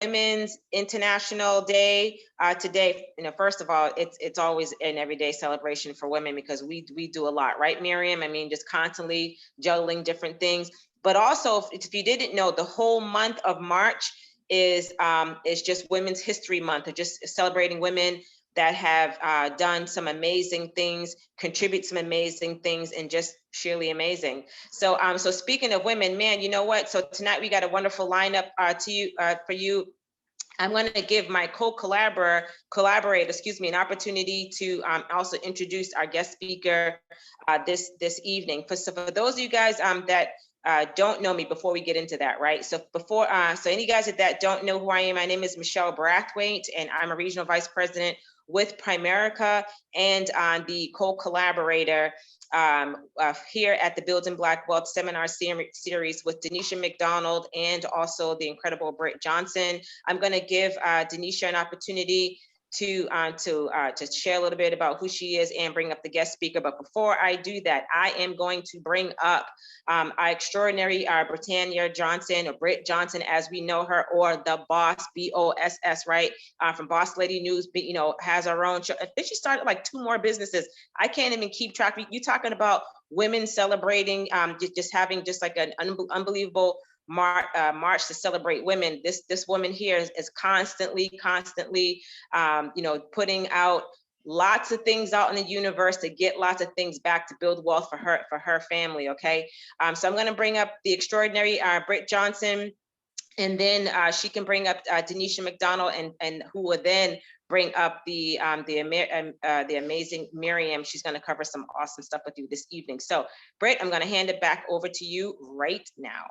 Women's International Day today. First of all, it's always an everyday celebration for women because we do a lot, right, Miriam? I mean, just constantly juggling different things. But also, if you didn't know, the whole month of March is just Women's History Month, or just celebrating women that have done some amazing things, contribute some amazing things, and just sheerly amazing. So, so speaking of women, man, you know what? So tonight we got a wonderful lineup for you. I'm going to give my collaborator, an opportunity to also introduce our guest speaker this evening. So for those of you guys that don't know me, before we get into that, right? So so any guys that don't know who I am, my name is Michelle Brathwaite, and I'm a regional vice president with Primerica, and the co-collaborator here at the Building Black Wealth Seminar Series with Denisha Mcdonald and also the incredible Britt Johnson. I'm going to give Denisha an opportunity to share a little bit about who she is and bring up the guest speaker. But before I do that, I am going to bring up our extraordinary Britannia Johnson, or Britt Johnson as we know her, or the Boss, BOSS, right? From Boss Lady News, has her own show. I think she started like 2 more businesses. I can't even keep track. You talking about women celebrating, just having just like an unbelievable march to celebrate women. This woman here is constantly putting out lots of things out in the universe to get lots of things back to build wealth for her family. Okay, so I'm going to bring up the extraordinary Britt Johnson, and then she can bring up Denisha Mcdonald, and who will then bring up the amazing Miriam. She's going to cover some awesome stuff with you this evening. So Britt, I'm going to hand it back over to you right now.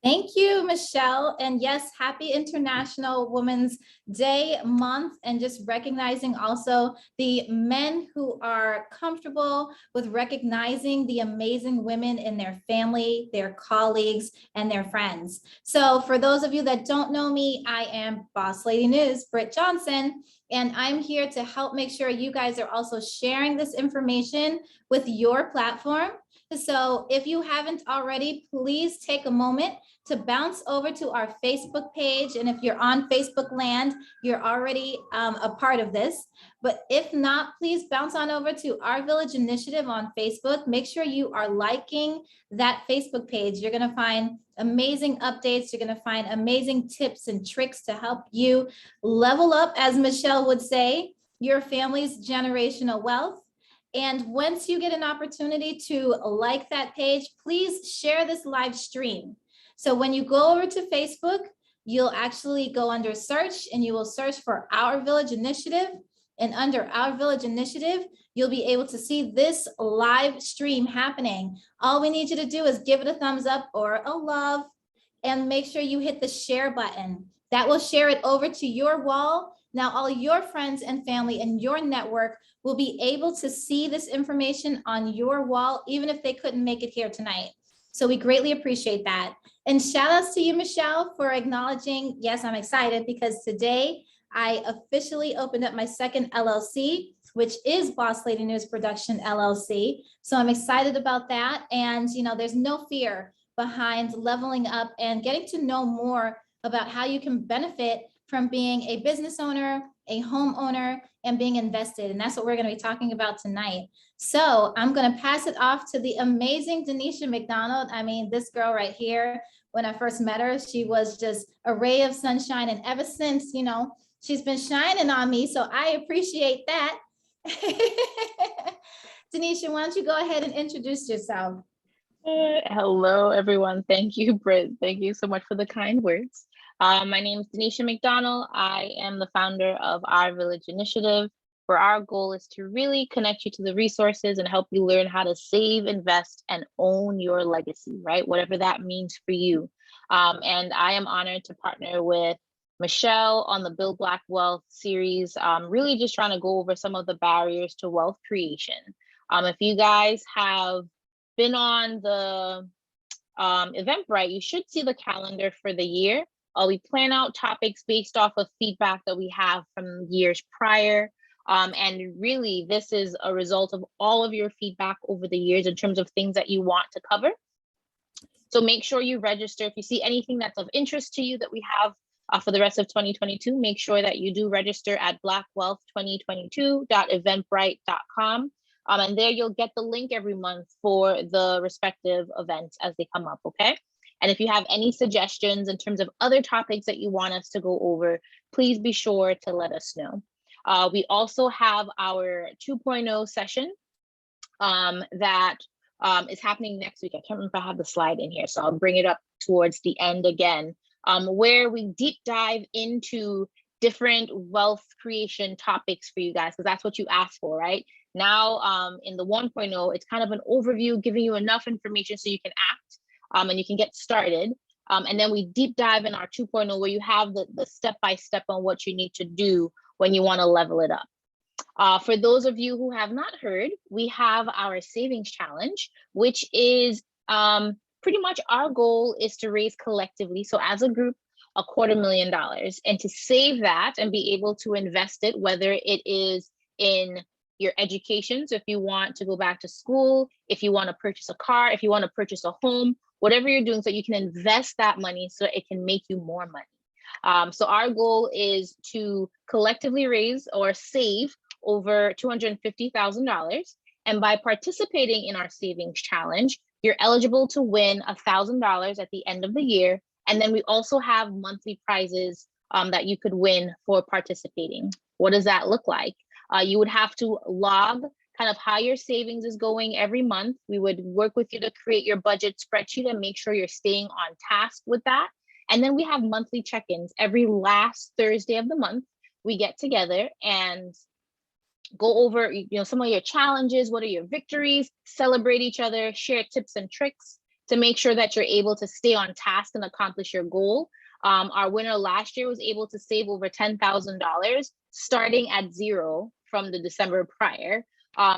Thank you, Michelle. And yes, happy International Women's Day month, and just recognizing also the men who are comfortable with recognizing the amazing women in their family, their colleagues, and their friends. So for those of you that don't know me, I am Boss Lady News, Britt Johnson, and I'm here to help make sure you guys are also sharing this information with your platform. So if you haven't already, please take a moment to bounce over to our Facebook page. And if you're on Facebook land, you're already a part of this. But if not, please bounce on over to Our Village Initiative on Facebook. Make sure you are liking that Facebook page. You're going to find amazing updates. You're going to find amazing tips and tricks to help you level up, as Michelle would say, your family's generational wealth. And once you get an opportunity to like that page, please share this live stream. So when you go over to Facebook, you'll actually go under search, and you will search for Our Village Initiative. And under Our Village Initiative, you'll be able to see this live stream happening. All we need you to do is give it a thumbs up or a love, and make sure you hit the share button. That will share it over to your wall. Now, all your friends and family and your network will be able to see this information on your wall, even if they couldn't make it here tonight. So we greatly appreciate that. And shout outs to you, Michelle, for acknowledging. Yes, I'm excited because today I officially opened up my second LLC, which is Boss Lady News Production LLC. So I'm excited about that. And, there's no fear behind leveling up and getting to know more about how you can benefit from being a business owner, a homeowner, and being invested. And that's what we're going to be talking about tonight. So I'm going to pass it off to the amazing Denisha Mcdonald. I mean, this girl right here, when I first met her, she was just a ray of sunshine. And ever since, she's been shining on me. So I appreciate that. Denisha, why don't you go ahead and introduce yourself? Hello, everyone. Thank you, Britt. Thank you so much for the kind words. My name is Denisha Mcdonald. I am the founder of Our Village Initiative, where our goal is to really connect you to the resources and help you learn how to save, invest, and own your legacy, right? Whatever that means for you. And I am honored to partner with Michelle on the Build Black Wealth series, really just trying to go over some of the barriers to wealth creation. If you guys have been on the Eventbrite, you should see the calendar for the year. We plan out topics based off of feedback that we have from years prior. And really, this is a result of all of your feedback over the years in terms of things that you want to cover. So make sure you register. If you see anything that's of interest to you that we have for the rest of 2022, make sure that you do register at blackwealth2022.eventbrite.com. And there you'll get the link every month for the respective events as they come up, okay? And if you have any suggestions in terms of other topics that you want us to go over, please be sure to let us know. We also have our 2.0 session that is happening next week. I can't remember if I have the slide in here, so I'll bring it up towards the end again, where we deep dive into different wealth creation topics for you guys, because that's what you asked for, right? Now, in the 1.0, it's kind of an overview, giving you enough information so you can act and you can get started. And then we deep dive in our 2.0, where you have the step-by-step on what you need to do when you want to level it up. For those of you who have not heard, we have our savings challenge, which is pretty much our goal is to raise collectively, so as a group, $250,000, and to save that and be able to invest it, whether it is in your education. So if you want to go back to school, if you want to purchase a car, if you want to purchase a home, whatever you're doing, so you can invest that money so it can make you more money. So our goal is to collectively raise or save over $250,000. And by participating in our savings challenge, you're eligible to win $1,000 at the end of the year. And then we also have monthly prizes that you could win for participating. What does that look like? You would have to log kind of how your savings is going every month. We would work with you to create your budget spreadsheet and make sure you're staying on task with that. And then we have monthly check-ins. Every last Thursday of the month, we get together and go over, some of your challenges, what are your victories, celebrate each other, share tips and tricks to make sure that you're able to stay on task and accomplish your goal. Our winner last year was able to save over $10,000 starting at zero from the December prior.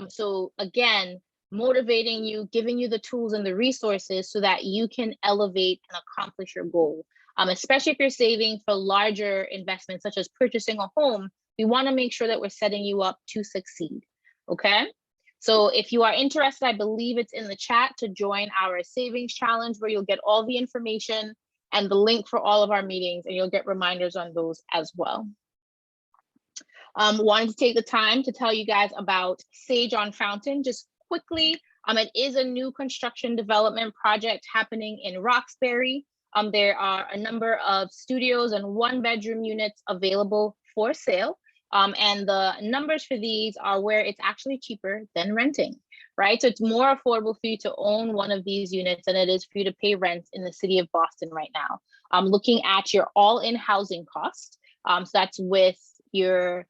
So again, motivating you, giving you the tools and the resources so that you can elevate and accomplish your goal. Especially if you're saving for larger investments, such as purchasing a home, we want to make sure that we're setting you up to succeed, okay? So if you are interested, I believe it's in the chat to join our savings challenge, where you'll get all the information and the link for all of our meetings, and you'll get reminders on those as well. Wanted to take the time to tell you guys about Sage on Fountain just quickly. It is a new construction development project happening in Roxbury. There are a number of studios and 1-bedroom units available for sale. And the numbers for these are where it's actually cheaper than renting, right? So it's more affordable for you to own one of these units than it is for you to pay rent in the city of Boston right now. Looking at your all-in housing cost, so that's with your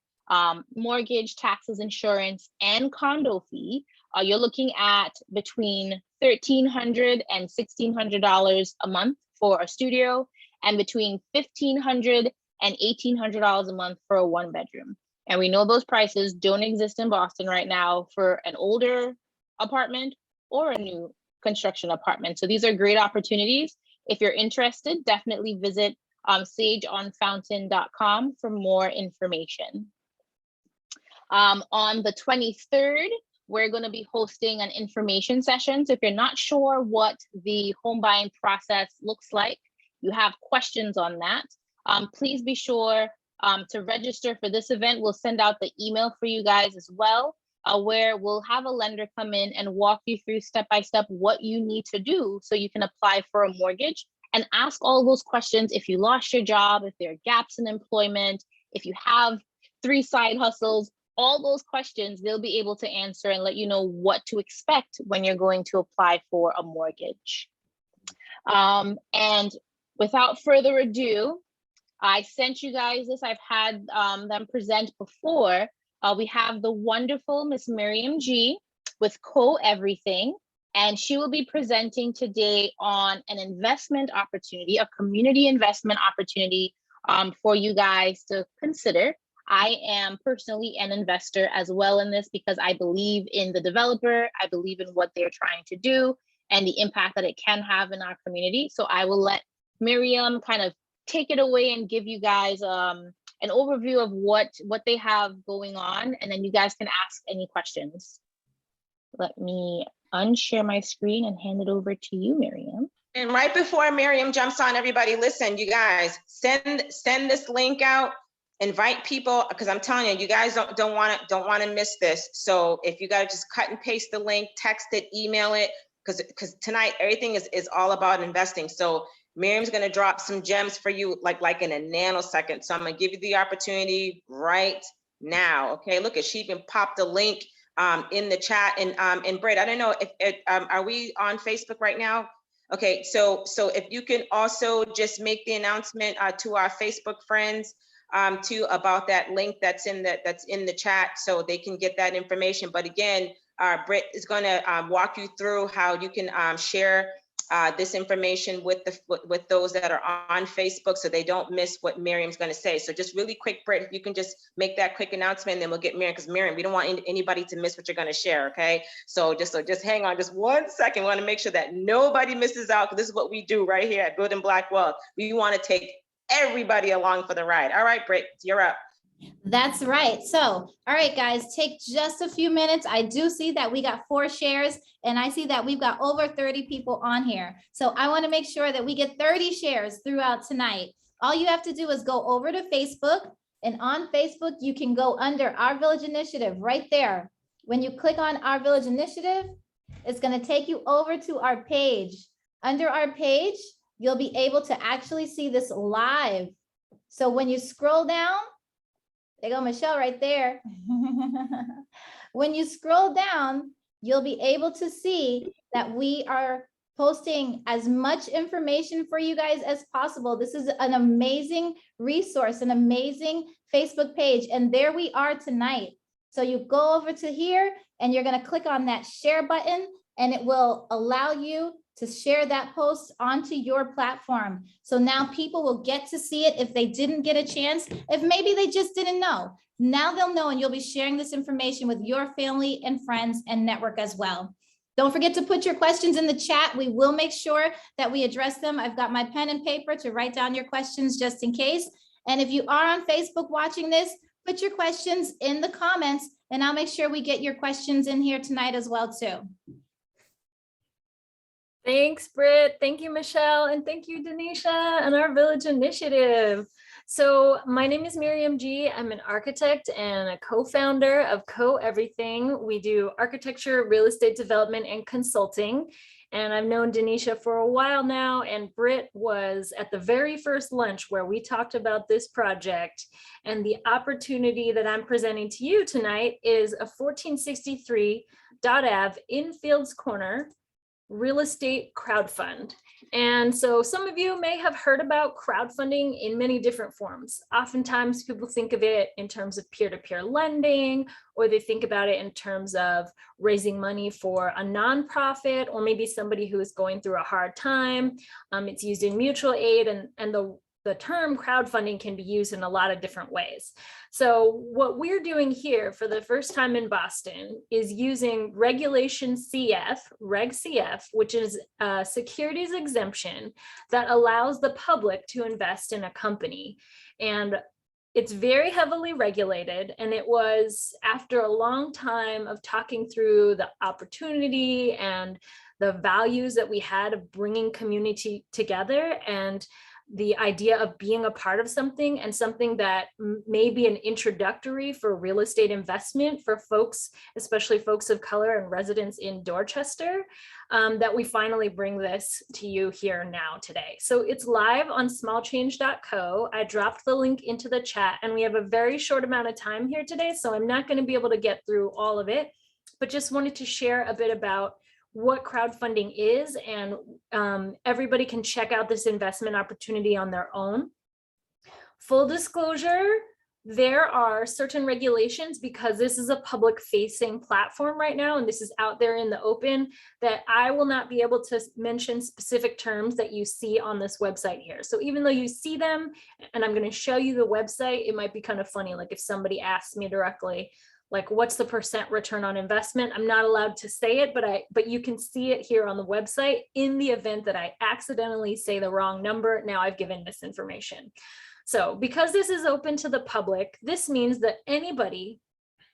mortgage, taxes, insurance, and condo fee, you're looking at between $1,300 and $1,600 a month for a studio, and between $1,500 and $1,800 a month for a 1-bedroom. And we know those prices don't exist in Boston right now for an older apartment or a new construction apartment. So these are great opportunities. If you're interested, definitely visit sageonfountain.com for more information. On the 23rd, we're going to be hosting an information session. So if you're not sure what the home buying process looks like, you have questions on that, please be sure to register for this event. We'll send out the email for you guys as well, where we'll have a lender come in and walk you through step-by-step what you need to do so you can apply for a mortgage, and ask all those questions. If you lost your job, if there are gaps in employment, if you have 3 side hustles, all those questions they'll be able to answer and let you know what to expect when you're going to apply for a mortgage. And without further ado, I sent you guys this. I've had them present before. We have the wonderful Miss Miriam G with Co-Everything, and she will be presenting today on an investment opportunity, a community investment opportunity for you guys to consider. I am personally an investor as well in this because I believe in the developer. I believe in what they're trying to do and the impact that it can have in our community. So I will let Miriam kind of take it away and give you guys an overview of what they have going on, and then you guys can ask any questions. Let me unshare my screen and hand it over to you, Miriam. And right before Miriam jumps on, everybody, listen, you guys, send this link out, invite people, because I'm telling you, you guys don't want to miss this. So if you got to just cut and paste the link, text it, email it, because tonight everything is all about investing. So Miriam's going to drop some gems for you like in a nanosecond. So I'm going to give you the opportunity right now. Okay, look, she even popped the link in the chat. And Britt, I don't know if are we on Facebook right now? Okay, so if you can also just make the announcement to our Facebook friends too about that link that's in the chat, so they can get that information. But again, Britt is going to walk you through how you can share this information with those that are on Facebook, so they don't miss what Miriam's going to say. So just really quick, Britt, if you can just make that quick announcement, and then we'll get Miriam, because Miriam, we don't want anybody to miss what you're going to share. Okay, so just hang on just 1 second. We want to make sure that nobody misses out, because this is what we do right here at Building Black Wealth. We want to take everybody along for the ride. All right, Britt, you're up. That's right. So, all right, guys, take just a few minutes. I do see that we got 4 shares, and I see that we've got over 30 people on here. So I want to make sure that we get 30 shares throughout tonight. All you have to do is go over to Facebook, and on Facebook, you can go under Our Village Initiative right there. When you click on Our Village Initiative, it's going to take you over to our page. Under our page, you'll be able to actually see this live. So when you scroll down, there go Michelle right there. When you scroll down, you'll be able to see that we are posting as much information for you guys as possible. This is an amazing resource, an amazing Facebook page. And there we are tonight. So you go over to here and you're going to click on that share button, and it will allow you to share that post onto your platform. So now people will get to see it if they didn't get a chance, if maybe they just didn't know. Now they'll know, and you'll be sharing this information with your family and friends and network as well. Don't forget to put your questions in the chat. We will make sure that we address them. I've got my pen and paper to write down your questions just in case. And if you are on Facebook watching this, put your questions in the comments, and I'll make sure we get your questions in here tonight as well too. Thanks, Britt. Thank you, Michelle. And thank you, Denisha, and Our Village Initiative. So my name is Miriam G. I'm an architect and a co-founder of Co-Everything. We do architecture, real estate development, and consulting. And I've known Denisha for a while now, and Britt was at the very first lunch where we talked about this project. And the opportunity that I'm presenting to you tonight is a 1463 Dot Ave in Fields Corner real estate crowdfund. And so some of you may have heard about crowdfunding in many different forms. Oftentimes people think of it in terms of peer-to-peer lending, or they think about it in terms of raising money for a nonprofit, or maybe somebody who is going through a hard time. It's used in mutual aid, and the term crowdfunding can be used in a lot of different ways. So what we're doing here for the first time in Boston is using Regulation CF, Reg CF, which is a securities exemption that allows the public to invest in a company. And it's very heavily regulated, and it was after a long time of talking through the opportunity and the values that we had of bringing community together, and the idea of being a part of something, and something that may be an introductory for real estate investment for folks, especially folks of color and residents in Dorchester, that we finally bring this to you here now today. So it's live on smallchange.co. I dropped the link into the chat, and we have a very short amount of time here today, so I'm not going to be able to get through all of it, but just wanted to share a bit about what crowdfunding is, and everybody can check out this investment opportunity on their own. Full disclosure, there are certain regulations, because this is a public facing platform right now, and this is out there in the open, that I will not be able to mention specific terms that you see on this website here. So even though you see them, and I'm going to show you the website, it might be kind of funny, like if somebody asks me directly, like, what's the % return on investment? I'm not allowed to say it, but you can see it here on the website. In the event that I accidentally say the wrong number, now I've given misinformation. So because this is open to the public, this means that anybody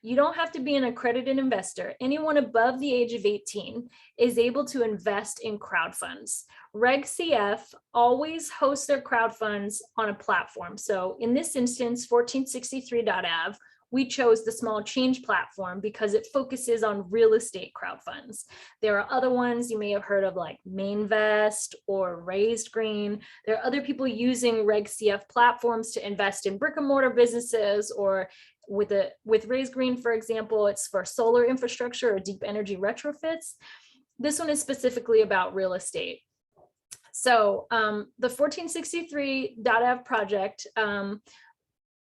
You don't have to be an accredited investor. Anyone above the age of 18 is able to invest in crowd funds. Reg CF always hosts their crowd funds on a platform. So in this instance, 1463.av, we chose the small change platform because it focuses on real estate crowd funds. There are other ones you may have heard of, like Mainvest or Raised Green. There are other people using Reg CF platforms to invest in brick and mortar businesses, or with Raised Green, for example, it's for solar infrastructure or deep energy retrofits. This one is specifically about real estate. So the 1463.av project,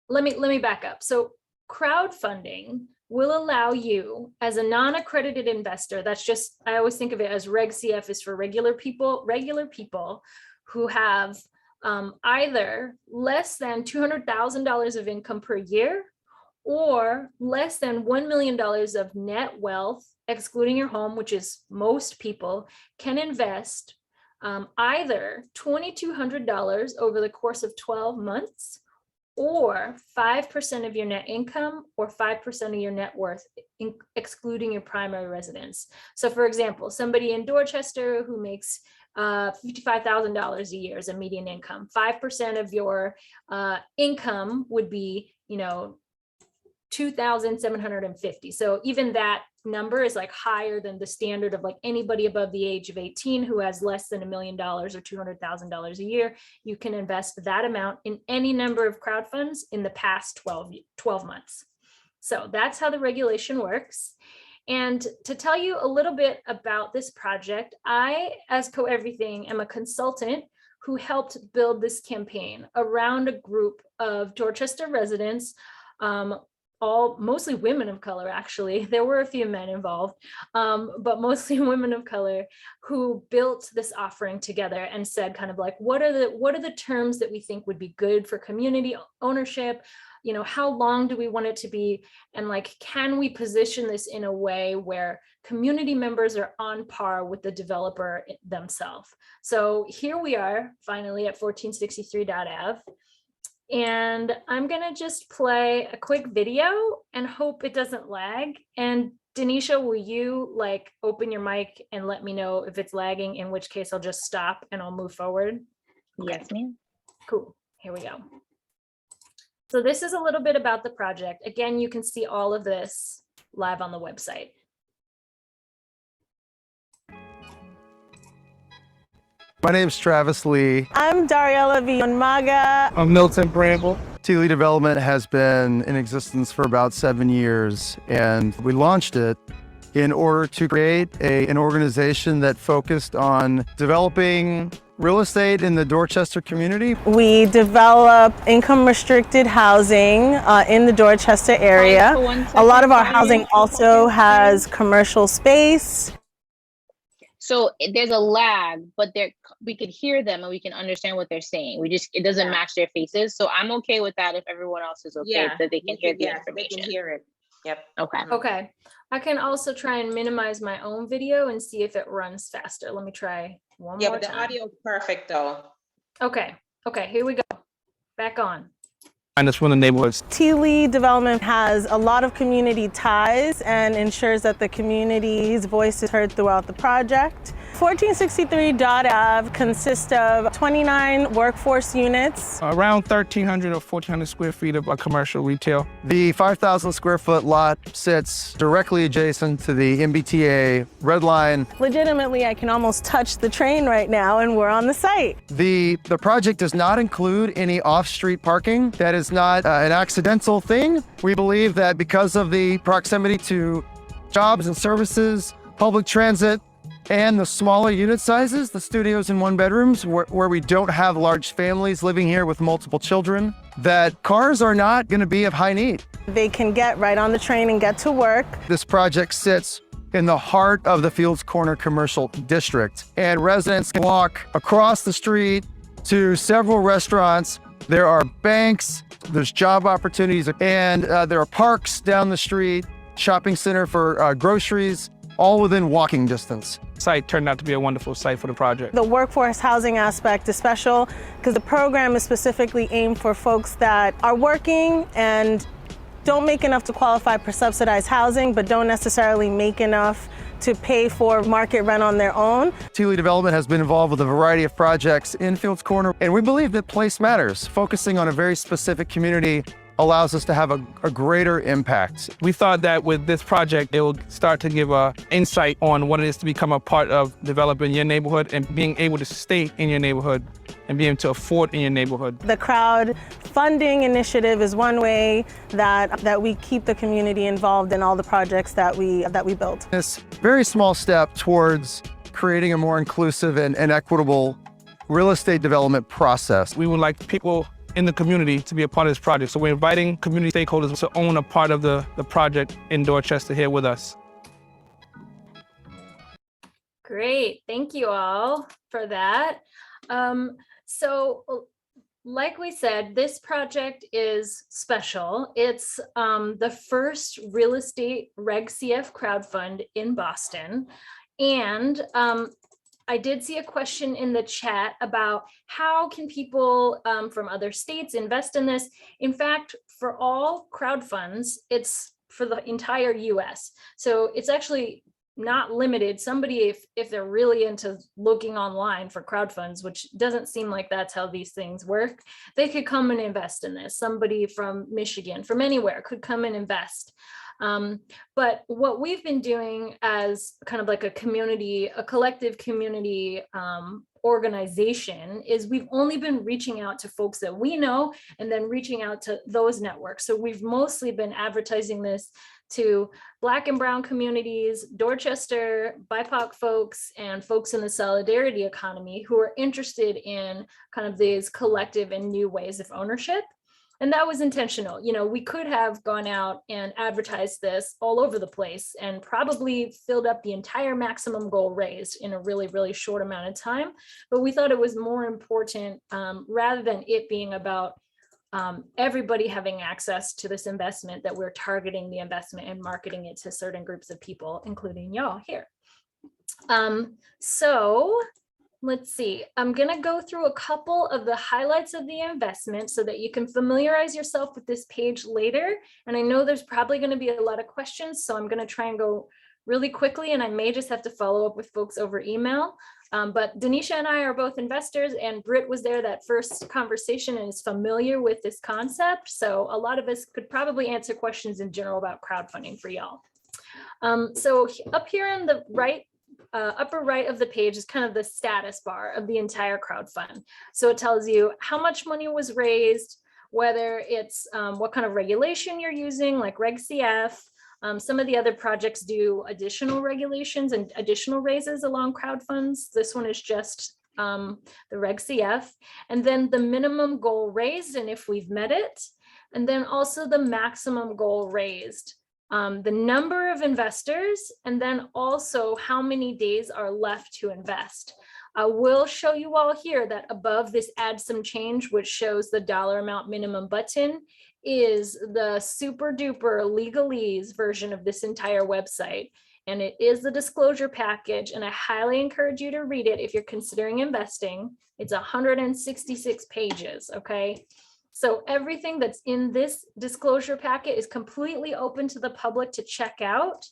let me back up. So crowdfunding will allow you, as a non-accredited investor, that's just, I always think of it as Reg CF is for regular people who have either less than $200,000 of income per year or less than $1 million of net wealth, excluding your home, which is most people, can invest either $2,200 over the course of 12 months or 5% of your net income or 5% of your net worth, excluding your primary residence. So for example, somebody in Dorchester who makes $55,000 a year as a median income, 5% of your income would be, $2,750. So even that number is like higher than the standard of like anybody above the age of 18 who has less than $1 million or $200,000 a year. You can invest that amount in any number of crowd funds in the past 12 months. So that's how the regulation works. And to tell you a little bit about this project, I, as Co-Everything, am a consultant who helped build this campaign around a group of Dorchester residents, all mostly women of color, actually. There were a few men involved, but mostly women of color, who built this offering together and said kind of like, what are the terms that we think would be good for community ownership? How long do we want it to be? And like, can we position this in a way where community members are on par with the developer themselves? So here we are finally at 1463.av. And I'm gonna just play a quick video and hope it doesn't lag. And Denisha, will you like open your mic and let me know if it's lagging, in which case I'll just stop and I'll move forward? Yes, ma'am. Cool, here we go. So this is a little bit about the project. Again, you can see all of this live on the website. My name's Travis Lee. I'm Dariella Villamaga. I'm Milton Bramble. Lee Development has been in existence for about 7 years, and we launched it in order to create an organization that focused on developing real estate in the Dorchester community. We develop income restricted housing in the Dorchester area. A lot of our housing also has commercial space. So there's a lag, but we could hear them and we can understand what they're saying. It doesn't match their faces. So I'm okay with that if everyone else is okay, that they can hear the information. They can hear it. Yep. Okay. Okay. I can also try and minimize my own video and see if it runs faster. Let me try one more time. Yeah, but the audio is perfect though. Okay. Okay, here we go. Back on. And it's from the neighborhoods. Lee Development has a lot of community ties and ensures that the community's voice is heard throughout the project. 1463.av consists of 29 workforce units. Around 1,300 or 1,400 square feet of commercial retail. The 5,000 square foot lot sits directly adjacent to the MBTA Red Line. Legitimately, I can almost touch the train right now and we're on the site. The project does not include any off-street parking. That is not an accidental thing. We believe that because of the proximity to jobs and services, public transit, and the smaller unit sizes, the studios and one bedrooms, where we don't have large families living here with multiple children, that cars are not going to be of high need. They can get right on the train and get to work. This project sits in the heart of the Fields Corner Commercial District, and residents can walk across the street to several restaurants. There are banks, there's job opportunities, and there are parks down the street, shopping center for groceries, all within walking distance. Site turned out to be a wonderful site for the project. The workforce housing aspect is special because the program is specifically aimed for folks that are working and don't make enough to qualify for subsidized housing, but don't necessarily make enough to pay for market rent on their own. Tealy Development has been involved with a variety of projects in Fields Corner, and we believe that place matters. Focusing on a very specific community allows us to have a greater impact. We thought that with this project, it will start to give a insight on what it is to become a part of developing your neighborhood and being able to stay in your neighborhood and being able to afford in your neighborhood. The crowdfunding initiative is one way that we keep the community involved in all the projects that we build. This very small step towards creating a more inclusive and equitable real estate development process. We would like people in the community to be a part of this project. So we're inviting community stakeholders to own a part of the project in Dorchester here with us. Great, thank you all for that. So like we said, this project is special. It's the first real estate Reg CF crowdfund in Boston. And I did see a question in the chat about how can people from other states invest in this. In fact, for all crowdfunds, it's for the entire US. So it's actually not limited. Somebody, if they're really into looking online for crowdfunds, which doesn't seem like that's how these things work, they could come and invest in this. Somebody from Michigan, from anywhere, could come and invest. But what we've been doing as kind of like a community, a collective community organization, is we've only been reaching out to folks that we know and then reaching out to those networks. So we've mostly been advertising this to Black and Brown communities, Dorchester, BIPOC folks, and folks in the solidarity economy who are interested in kind of these collective and new ways of ownership. And that was intentional. You know, we could have gone out and advertised this all over the place and probably filled up the entire maximum goal raised in a really, really short amount of time. But we thought it was more important, rather than it being about everybody having access to this investment, that we're targeting the investment and marketing it to certain groups of people, including y'all here. So let's see, I'm gonna go through a couple of the highlights of the investment so that you can familiarize yourself with this page later. And I know there's probably gonna be a lot of questions, so I'm gonna try and go really quickly, and I may just have to follow up with folks over email. But Denisha and I are both investors, and Britt was there that first conversation and is familiar with this concept. So a lot of us could probably answer questions in general about crowdfunding for y'all. So up here in the upper right of the page is kind of the status bar of the entire crowdfund. So it tells you how much money was raised, whether it's what kind of regulation you're using, like Reg CF. Some of the other projects do additional regulations and additional raises along crowdfunds. This one is just the Reg CF. And then the minimum goal raised and if we've met it. And then also the maximum goal raised. The number of investors, and then also how many days are left to invest. I will show you all here that above this add some change, which shows the dollar amount minimum button, is the super duper legalese version of this entire website. And it is the disclosure package, and I highly encourage you to read it if you're considering investing. It's 166 pages, okay? So everything that's in this disclosure packet is completely open to the public to check out.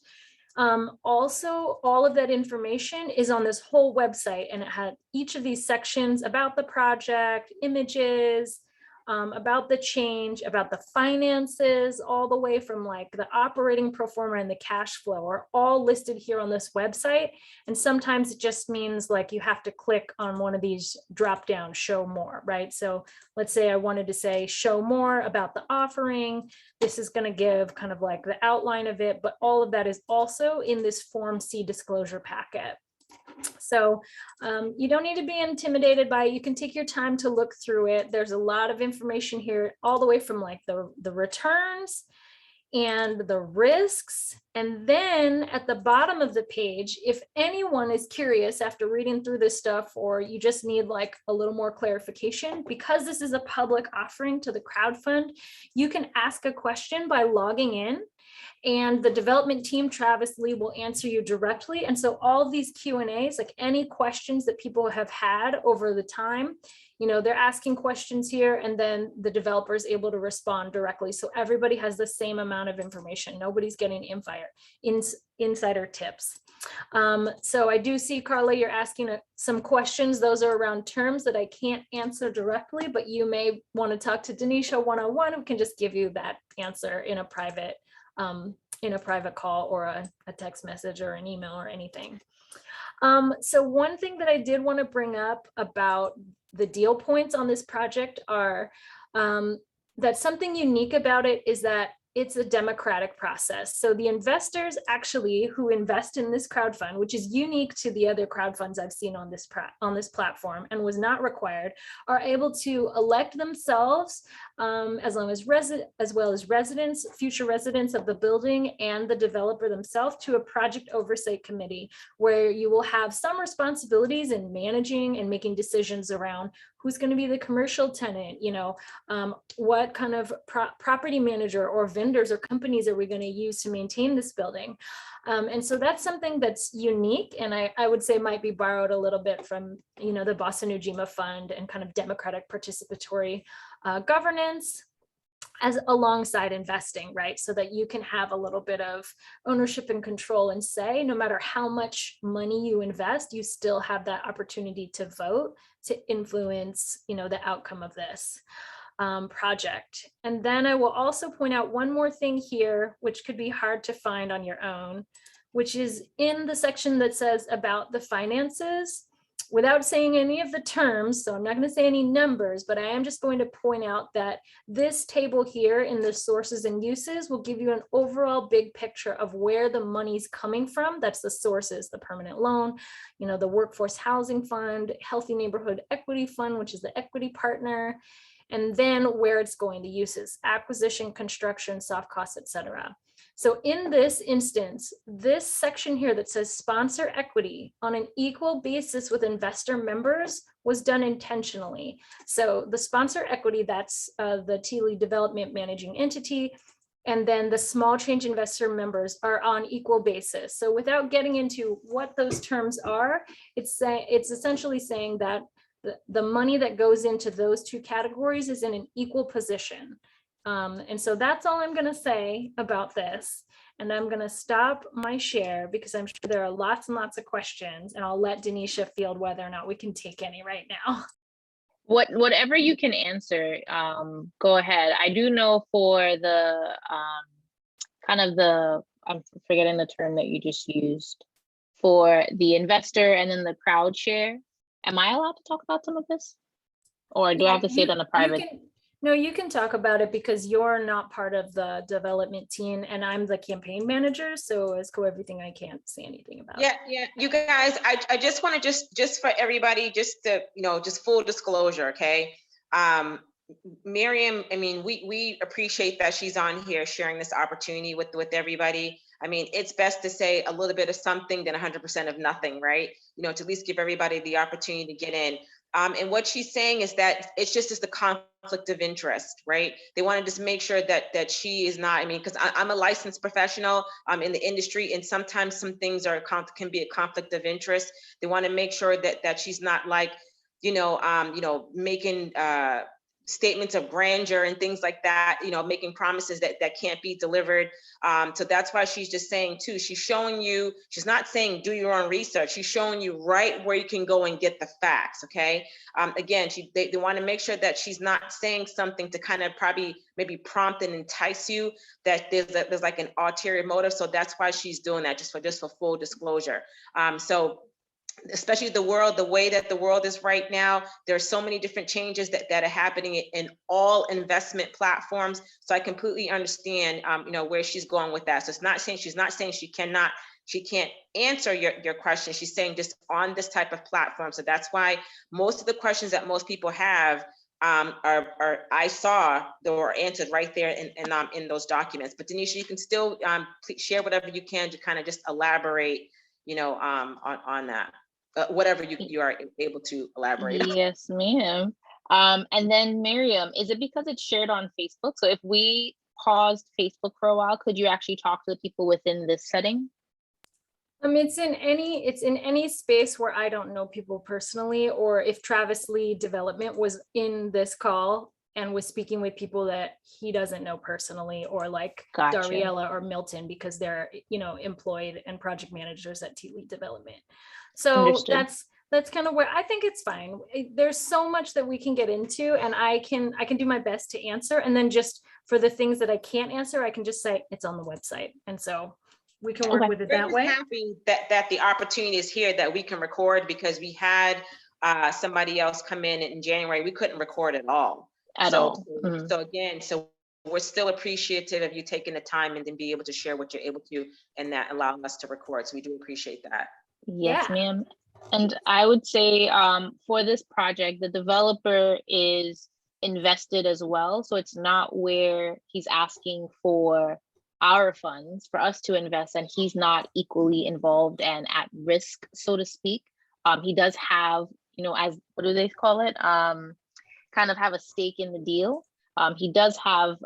Also, all of that information is on this whole website, and it had each of these sections about the project, images, about the change, about the finances, all the way from like the operating pro forma and the cash flow are all listed here on this website. And sometimes it just means like you have to click on one of these drop down show more, right? So let's say I wanted to say show more about the offering. This is going to give kind of like the outline of it, but all of that is also in this Form C disclosure packet. So you don't need to be intimidated by it. You can take your time to look through it. There's a lot of information here, all the way from like the returns and the risks. And then at the bottom of the page, if anyone is curious after reading through this stuff, or you just need like a little more clarification, because this is a public offering to the crowdfund, you can ask a question by logging in. And the development team, Travis Lee, will answer you directly. And so all of these Q&As, like any questions that people have had over the time, they're asking questions here and then the developer is able to respond directly. So everybody has the same amount of information. Nobody's getting insider tips. So I do see, Carla, you're asking some questions. Those are around terms that I can't answer directly, but you may want to talk to Denisha one-on-one, who can just give you that answer in a private call or a text message or an email or anything. So one thing that I did want to bring up about the deal points on this project are that something unique about it is that it's a democratic process. So the investors actually who invest in this crowdfund, which is unique to the other crowdfunds I've seen on this platform and was not required, are able to elect themselves as well as residents, future residents of the building and the developer themselves to a project oversight committee, where you will have some responsibilities in managing and making decisions around who's going to be the commercial tenant, what kind of property manager or vendors or companies are we going to use to maintain this building. And so that's something that's unique, and I would say might be borrowed a little bit from the Boston Ujima Fund and kind of democratic participatory governance as alongside investing, right? So that you can have a little bit of ownership and control and say, no matter how much money you invest, you still have that opportunity to vote, to influence, the outcome of this project. And then I will also point out one more thing here, which could be hard to find on your own, which is in the section that says about the finances. Without saying any of the terms, so I'm not going to say any numbers, but I am just going to point out that this table here in the sources and uses will give you an overall big picture of where the money's coming from. That's the sources: the permanent loan, the workforce housing fund, healthy neighborhood equity fund, which is the equity partner, and then where it's going to uses: acquisition, construction, soft costs, etc. So in this instance, this section here that says sponsor equity on an equal basis with investor members was done intentionally. So the sponsor equity, that's the Tealy Development Managing Entity, and then the small change investor members are on equal basis. So without getting into what those terms are, it's essentially saying that the money that goes into those two categories is in an equal position. And so that's all I'm going to say about this. And I'm going to stop my share because I'm sure there are lots and lots of questions, and I'll let Denisha field whether or not we can take any right now. Whatever you can answer, go ahead. I do know for the I'm forgetting the term that you just used, for the investor and then the crowd share. Am I allowed to talk about some of this? Or do I have to say it on a private? No, you can talk about it because you're not part of the development team and I'm the campaign manager. So as co-everything, I can't say anything about it. Yeah. You guys, I just want to just for everybody, just to, just full disclosure. Okay. Miriam, I mean, we appreciate that she's on here sharing this opportunity with everybody. I mean, it's best to say a little bit of something than 100% of nothing, right? To at least give everybody the opportunity to get in. And what she's saying is that it's just the conflict of interest, right? They want to just make sure that she is not, because I'm a licensed professional in the industry, and sometimes some things can be a conflict of interest. They want to make sure that she's not like, making statements of grandeur and things like that, making promises that can't be delivered. So that's why she's just saying too, she's showing you, she's not saying do your own research. She's showing you right where you can go and get the facts. Okay. Again, they want to make sure that she's not saying something to kind of maybe prompt and entice you, that there's like an ulterior motive. So that's why she's doing that, just for full disclosure. So especially the way that the world is right now, there's so many different changes that are happening in all investment platforms. So I completely understand, where she's going with that. So she's not saying she can't answer your question. She's saying just on this type of platform. So that's why most of the questions that most people have I saw that were answered right there in those documents. But Denisha, you can still please share whatever you can to kind of just elaborate, on that. Whatever you are able to elaborate on. Yes, ma'am. And then Miriam, is it because it's shared on Facebook? So if we paused Facebook for a while, could you actually talk to the people within this setting? It's in any space where I don't know people personally, or if Travis Lee Development was in this call and was speaking with people that he doesn't know personally, or like Gotcha. Dariella or Milton, because they're, employed and project managers at T Lead Development. So Understood. that's kind of where I think it's fine. There's so much that we can get into, and I can do my best to answer. And then just for the things that I can't answer, I can just say it's on the website. And so we can work Okay. with it We're that just way. happy that the opportunity is here, that we can record, because we had somebody else come in January. We couldn't record at all. At So, all. Mhm. so again, so we're still appreciative of you taking the time and then be able to share what you're able to, and that allowing us to record. So we do appreciate that. Yes, Yeah. ma'am. And I would say for this project, the developer is invested as well. So it's not where he's asking for our funds for us to invest, and he's not equally involved and at risk, so to speak. He does have, as what do they call it? Kind of have a stake in the deal. He does have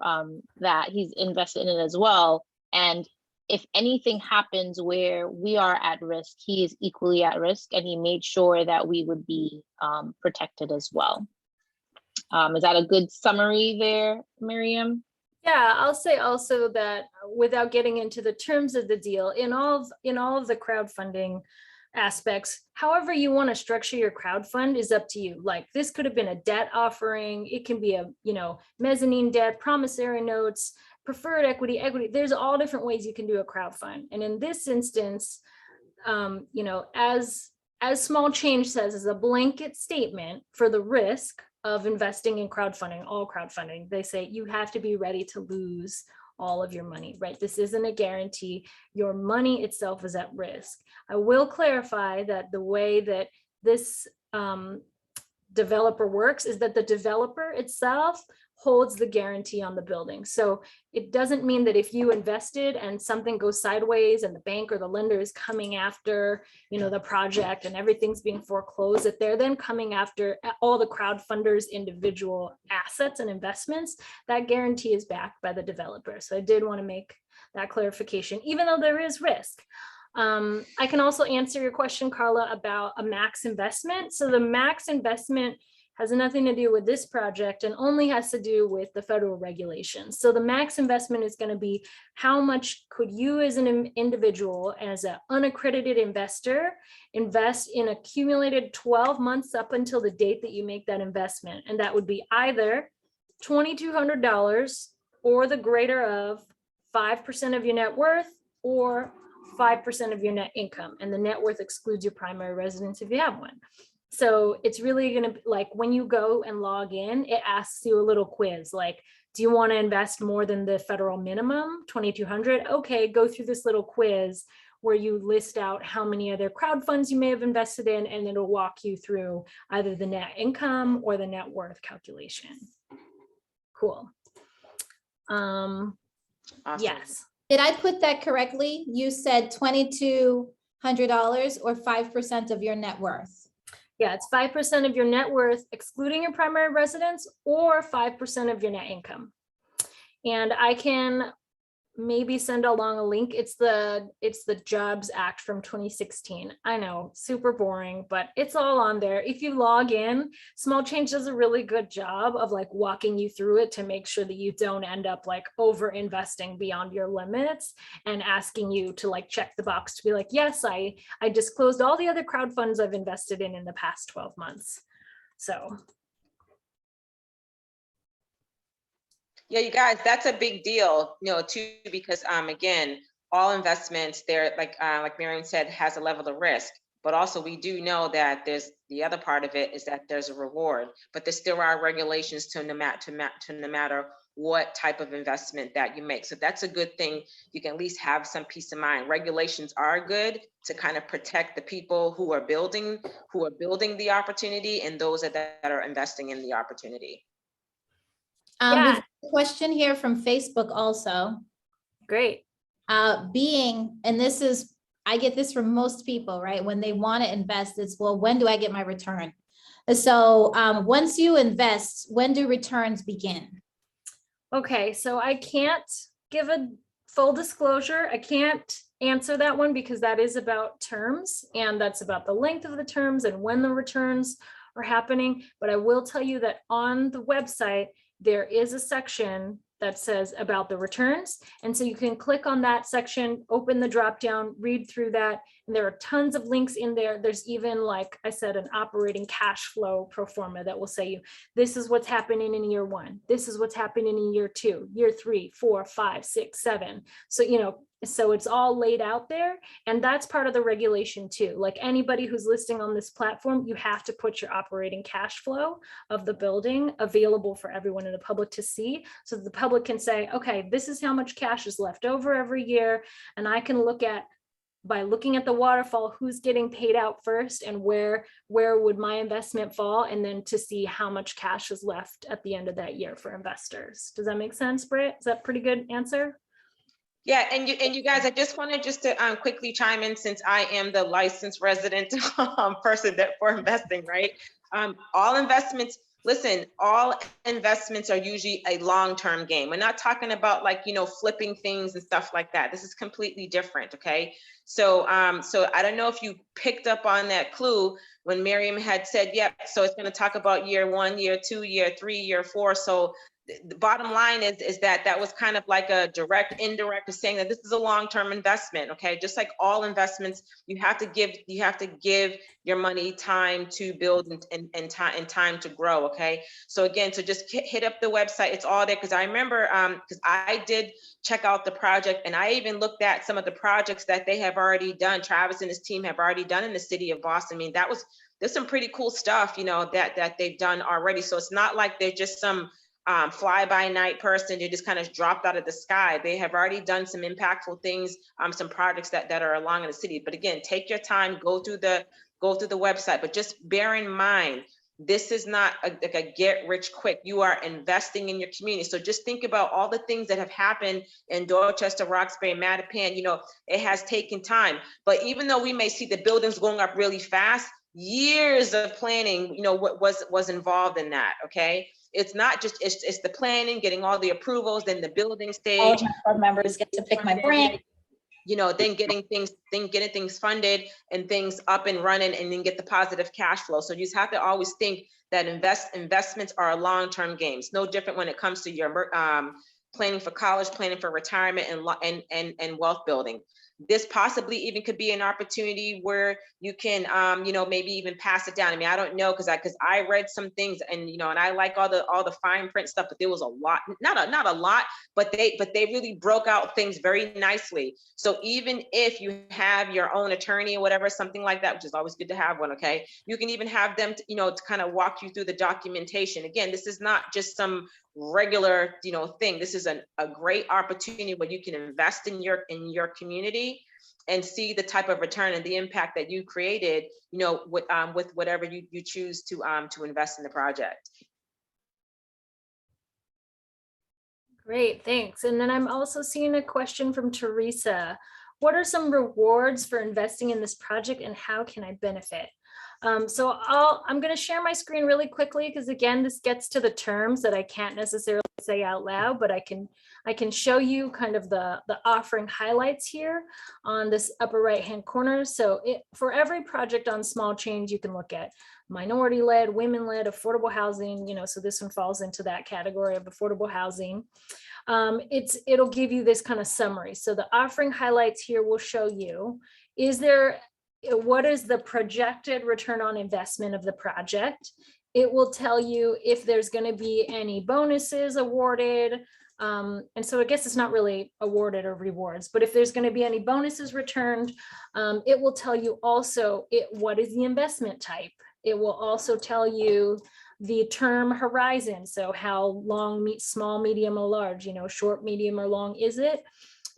that he's invested in it as well. And if anything happens where we are at risk, he is equally at risk, and he made sure that we would be protected as well. Is that a good summary there, Miriam? Yeah, I'll say also that without getting into the terms of the deal, in all of the crowdfunding aspects, however you want to structure your crowdfund is up to you. Like, this could have been a debt offering, it can be a mezzanine debt, promissory notes, preferred equity. There's all different ways you can do a crowdfund. And in this instance, as Small Change says, is a blanket statement for the risk of investing in crowdfunding, all crowdfunding. They say you have to be ready to lose all of your money, right? This isn't a guarantee. Your money itself is at risk. I will clarify that the way that this developer works is that the developer itself holds the guarantee on the building. So it doesn't mean that if you invested and something goes sideways and the bank or the lender is coming after, the project and everything's being foreclosed, that they're then coming after all the crowdfunders' individual assets and investments. That guarantee is backed by the developer. So I did want to make that clarification, even though there is risk. I can also answer your question, Carla, about a max investment. So the max investment has nothing to do with this project and only has to do with the federal regulations. So the max investment is going to be how much could you as an individual, as an unaccredited investor, invest in accumulated 12 months up until the date that you make that investment. And that would be either $2,200 or the greater of 5% of your net worth or 5% of your net income. And the net worth excludes your primary residence if you have one. So it's really going to be like, when you go and log in, it asks you a little quiz, like, do you want to invest more than the federal minimum, 2,200? Okay, go through this little quiz where you list out how many other crowd funds you may have invested in, and it'll walk you through either the net income or the net worth calculation. Cool. Awesome. Yes. Did I put that correctly? You said $2,200 or 5% of your net worth. Yeah, it's 5% of your net worth, excluding your primary residence, or 5% of your net income. And I can maybe send along a link. It's the Jobs Act from 2016. I know, super boring, but it's all on there. If you log in, Small Change does a really good job of like walking you through it to make sure that you don't end up like over investing beyond your limits, and asking you to like check the box to be like, yes, I disclosed all the other crowd funds I've invested in the past 12 months. So Yeah, you guys, that's a big deal, too, because again, all investments, they're like Miriam said, has a level of risk, but also we do know that there's the other part of it is that there's a reward, but there still are regulations to no matter what type of investment that you make. So that's a good thing. You can at least have some peace of mind. Regulations are good to kind of protect the people who are building the opportunity and those that are investing in the opportunity. There's a question here from Facebook also. great. And this is, I get this from most people, right? When they want to invest, it's, well, when do I get my return? So once you invest, when do returns begin? Okay, so I can't give a full disclosure. I can't answer that one because that is about terms, and that's about the length of the terms and when the returns are happening. But I will tell you that on the website, there is a section that says about the returns. And so you can click on that section, open the drop down, read through that. And there are tons of links in there. There's even, like I said, an operating cash flow pro forma that will say you, this is what's happening in year 1. This is what's happening in year 2, year 3, 4, 5, 6, 7. So, you know, so it's all laid out there, and that's part of the regulation too. Like anybody who's listing on this platform, you have to put your operating cash flow of the building available for everyone in the public to see, so that the public can say, okay, this is how much cash is left over every year. And I can look at, by looking at the waterfall, who's getting paid out first and where would my investment fall, and then to see how much cash is left at the end of that year for investors. Does that make sense, Britt? Is that a pretty good answer? Yeah, and you guys, I just wanted to quickly chime in, since I am the licensed resident person that for investing, right? All investments, listen, all investments are usually a long-term game. We're not talking about, like, you know, flipping things and stuff like that. This is completely different, okay? So so I don't know if you picked up on that clue when Miriam had said, yep, so it's going to talk about year 1, year 2, year 3, year 4. So the bottom line is that was kind of like a direct, indirect of saying that this is a long-term investment. Okay, just like all investments, you have to give your money time to build and time to grow. Okay, so again, so just hit up the website. It's all there, because I remember because I did check out the project, and I even looked at some of the projects that they have already done. Travis and his team have already done in the city of Boston. I mean, there's some pretty cool stuff, you know, that they've done already. So it's not like they're just some fly-by-night person who just kind of dropped out of the sky. They have already done some impactful things, some projects that are along in the city. But again, take your time, go through the website, but just bear in mind, this is not like a get rich quick. You are investing in your community. So just think about all the things that have happened in Dorchester, Roxbury, Mattapan. You know, it has taken time, but even though we may see the buildings going up really fast, years of planning, you know, what was involved in that. Okay, it's not just it's the planning, getting all the approvals, then the building stage. All of my club members get to pick my brain. You know, then getting things funded and things up and running, and then get the positive cash flow. So you just have to always think that investments are long-term games. No different when it comes to your planning for college, planning for retirement, and wealth building. This possibly even could be an opportunity where you can, you know, maybe even pass it down. I mean, I don't know, because I read some things, and you know, and I like all the fine print stuff, but there was a lot, not a lot, but they really broke out things very nicely. So even if you have your own attorney or whatever, something like that, which is always good to have one, okay, you can even have them, you know, to kind of walk you through the documentation. Again, this is not just some regular, you know, thing. This is a great opportunity where you can invest in your community and see the type of return and the impact that you created, you know, with whatever you choose to invest in the project. Great, thanks. And then I'm also seeing a question from Teresa. What are some rewards for investing in this project, and how can I benefit? So I'm going to share my screen really quickly, because again, this gets to the terms that I can't necessarily say out loud, but I can show you kind of the offering highlights here on this upper right hand corner. So for every project on Small Change, you can look at minority-led, women-led, affordable housing, you know, so this one falls into that category of affordable housing. It'll give you this kind of summary. So the offering highlights here will show you, what is the projected return on investment of the project? It will tell you if there's going to be any bonuses awarded. And so I guess it's not really awarded or rewards, but if there's going to be any bonuses returned, it will tell you also what is the investment type. It will also tell you the term horizon. So how long, small, medium, or large, you know, short, medium, or long is it?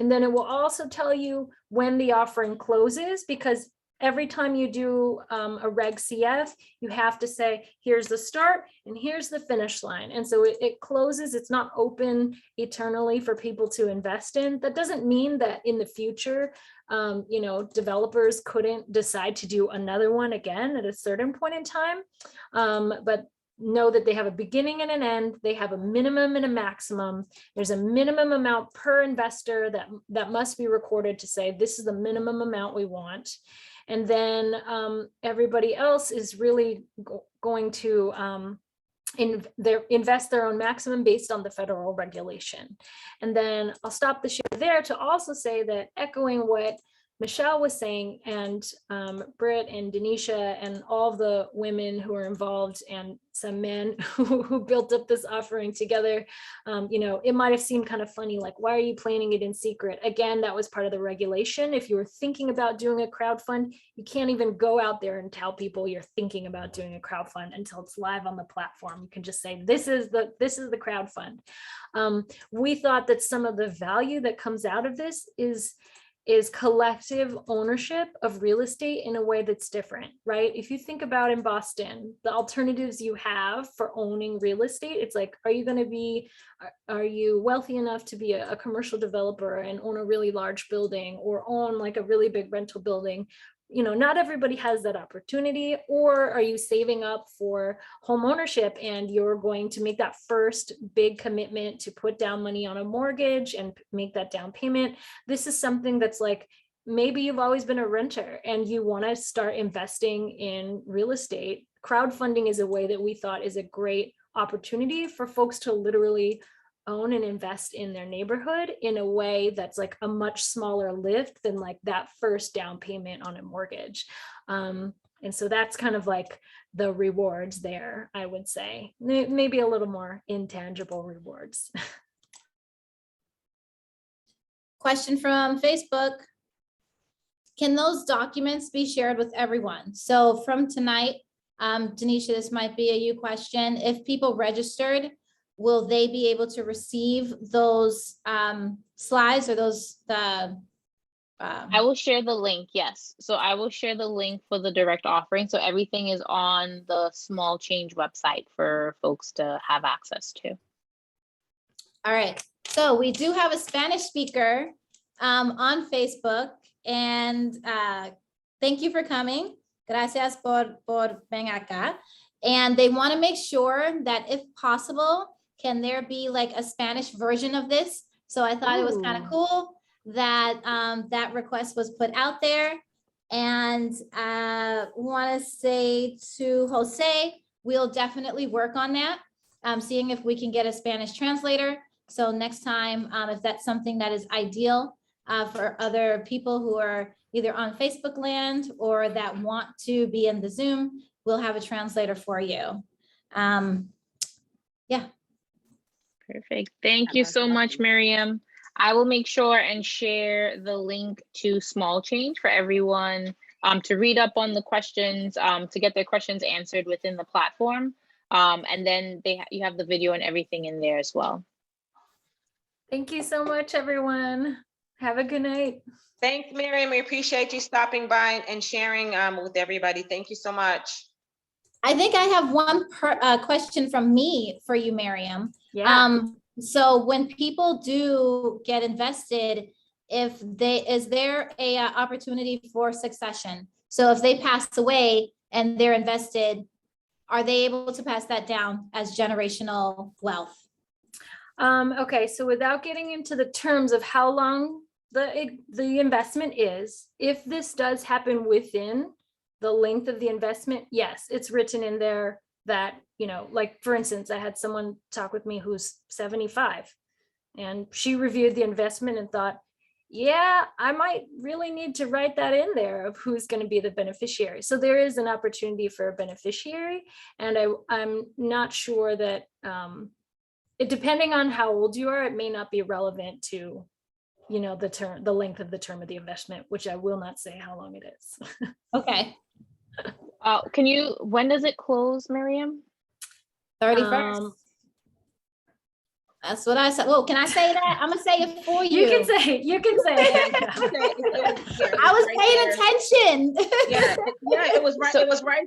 And then it will also tell you when the offering closes, because every time you do a Reg CF, you have to say, here's the start and here's the finish line. And so it closes, it's not open eternally for people to invest in. That doesn't mean that in the future, you know, developers couldn't decide to do another one again at a certain point in time. But know that they have a beginning and an end. They have a minimum and a maximum. There's a minimum amount per investor that must be recorded to say, this is the minimum amount we want. And then everybody else is really going to invest their own maximum based on the federal regulation. And then I'll stop the share there to also say that, echoing what Michelle was saying, and Britt and Denisha and all the women who are involved and some men who built up this offering together, it might have seemed kind of funny, like, why are you planning it in secret? Again, that was part of the regulation. If you were thinking about doing a crowdfund, you can't even go out there and tell people you're thinking about doing a crowdfund until it's live on the platform. You can just say, this is the crowdfund. We thought that some of the value that comes out of this is collective ownership of real estate in a way that's different, right? If you think about in Boston, the alternatives you have for owning real estate, it's like, are you wealthy enough to be a commercial developer and own a really large building, or own like a really big rental building? Not everybody has that opportunity. Or are you saving up for home ownership and you're going to make that first big commitment to put down money on a mortgage and make that down payment? This is something that's like, maybe you've always been a renter and you want to start investing in real estate. Crowdfunding is a way that we thought is a great opportunity for folks to literally own and invest in their neighborhood in a way that's like a much smaller lift than like that first down payment on a mortgage. And so that's kind of like the rewards there, I would say. Maybe a little more intangible rewards. Question from Facebook. Can those documents be shared with everyone? So from tonight, Denisha, this might be a you question. If people registered, will they be able to receive those slides or those? I will share the link, yes. So I will share the link for the direct offering. So everything is on the Small Change website for folks to have access to. All right. So we do have a Spanish speaker on Facebook, and thank you for coming. Gracias por ven acá. And they want to make sure that if possible, can there be like a Spanish version of this? So I thought it was kind of cool that that request was put out there. And want to say to Jose, we'll definitely work on that, seeing if we can get a Spanish translator. So next time, if that's something that is ideal for other people who are either on Facebook land or that want to be in the Zoom, we'll have a translator for you. Yeah. Perfect. Thank you so much, Miriam. I will make sure and share the link to Small Change for everyone to read up on the questions, to get their questions answered within the platform. And then you have the video and everything in there as well. Thank you so much, everyone. Have a good night. Thanks, Miriam. We appreciate you stopping by and sharing with everybody. Thank you so much. I think I have one question from me for you, Miriam. Yeah. So when people do get invested, is there a opportunity for succession? So if they pass away and they're invested, are they able to pass that down as generational wealth? Okay, so without getting into the terms of how long the investment is, if this does happen within the length of the investment, yes, it's written in there that, like for instance, I had someone talk with me who's 75 and she reviewed the investment and thought, yeah, I might really need to write that in there of who's going to be the beneficiary. So there is an opportunity for a beneficiary. And I'm not sure that depending on how old you are, it may not be relevant to, the length of the term of the investment, which I will not say how long it is. Okay. When does it close, Miriam? 31st. That's what I said. Well, can I say that? I'm gonna say it for you. You can say it. I was paying attention. Yeah, it was right.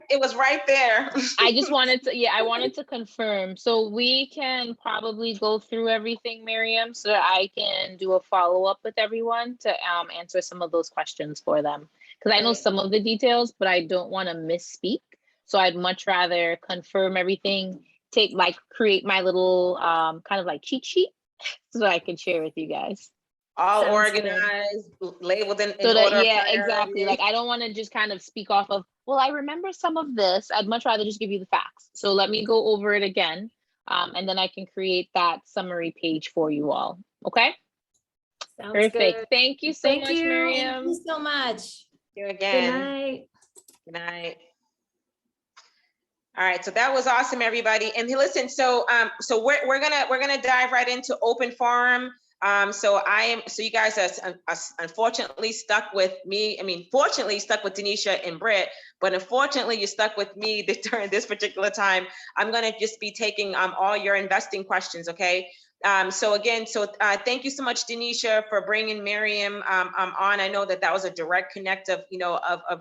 It was right there. I just wanted to confirm. So we can probably go through everything, Miriam, so that I can do a follow-up with everyone to answer some of those questions for them. Because I know some of the details, but I don't want to misspeak. So I'd much rather confirm everything, create my little kind of like cheat sheet so I can share with you guys. All Sounds good. organized, labeled in So that, order of yeah, exactly. priority. Like, I don't want to just kind of speak off of, well, I remember some of this. I'd much rather just give you the facts. So let me go over it again. And then I can create that summary page for you all. Okay. Sounds Perfect. good. Thank you so Thank much, you. Thank Miriam. you so much. Thank you Good again. night. Good night. All right, so that was awesome, everybody. And listen, so we're gonna dive right into open forum. So you guys are unfortunately stuck with me. I mean, fortunately stuck with Denisha and Britt, but unfortunately you're stuck with me during this particular time. I'm gonna just be taking all your investing questions, okay? Thank you so much, Denisha, for bringing Miriam on. I know that was a direct connect of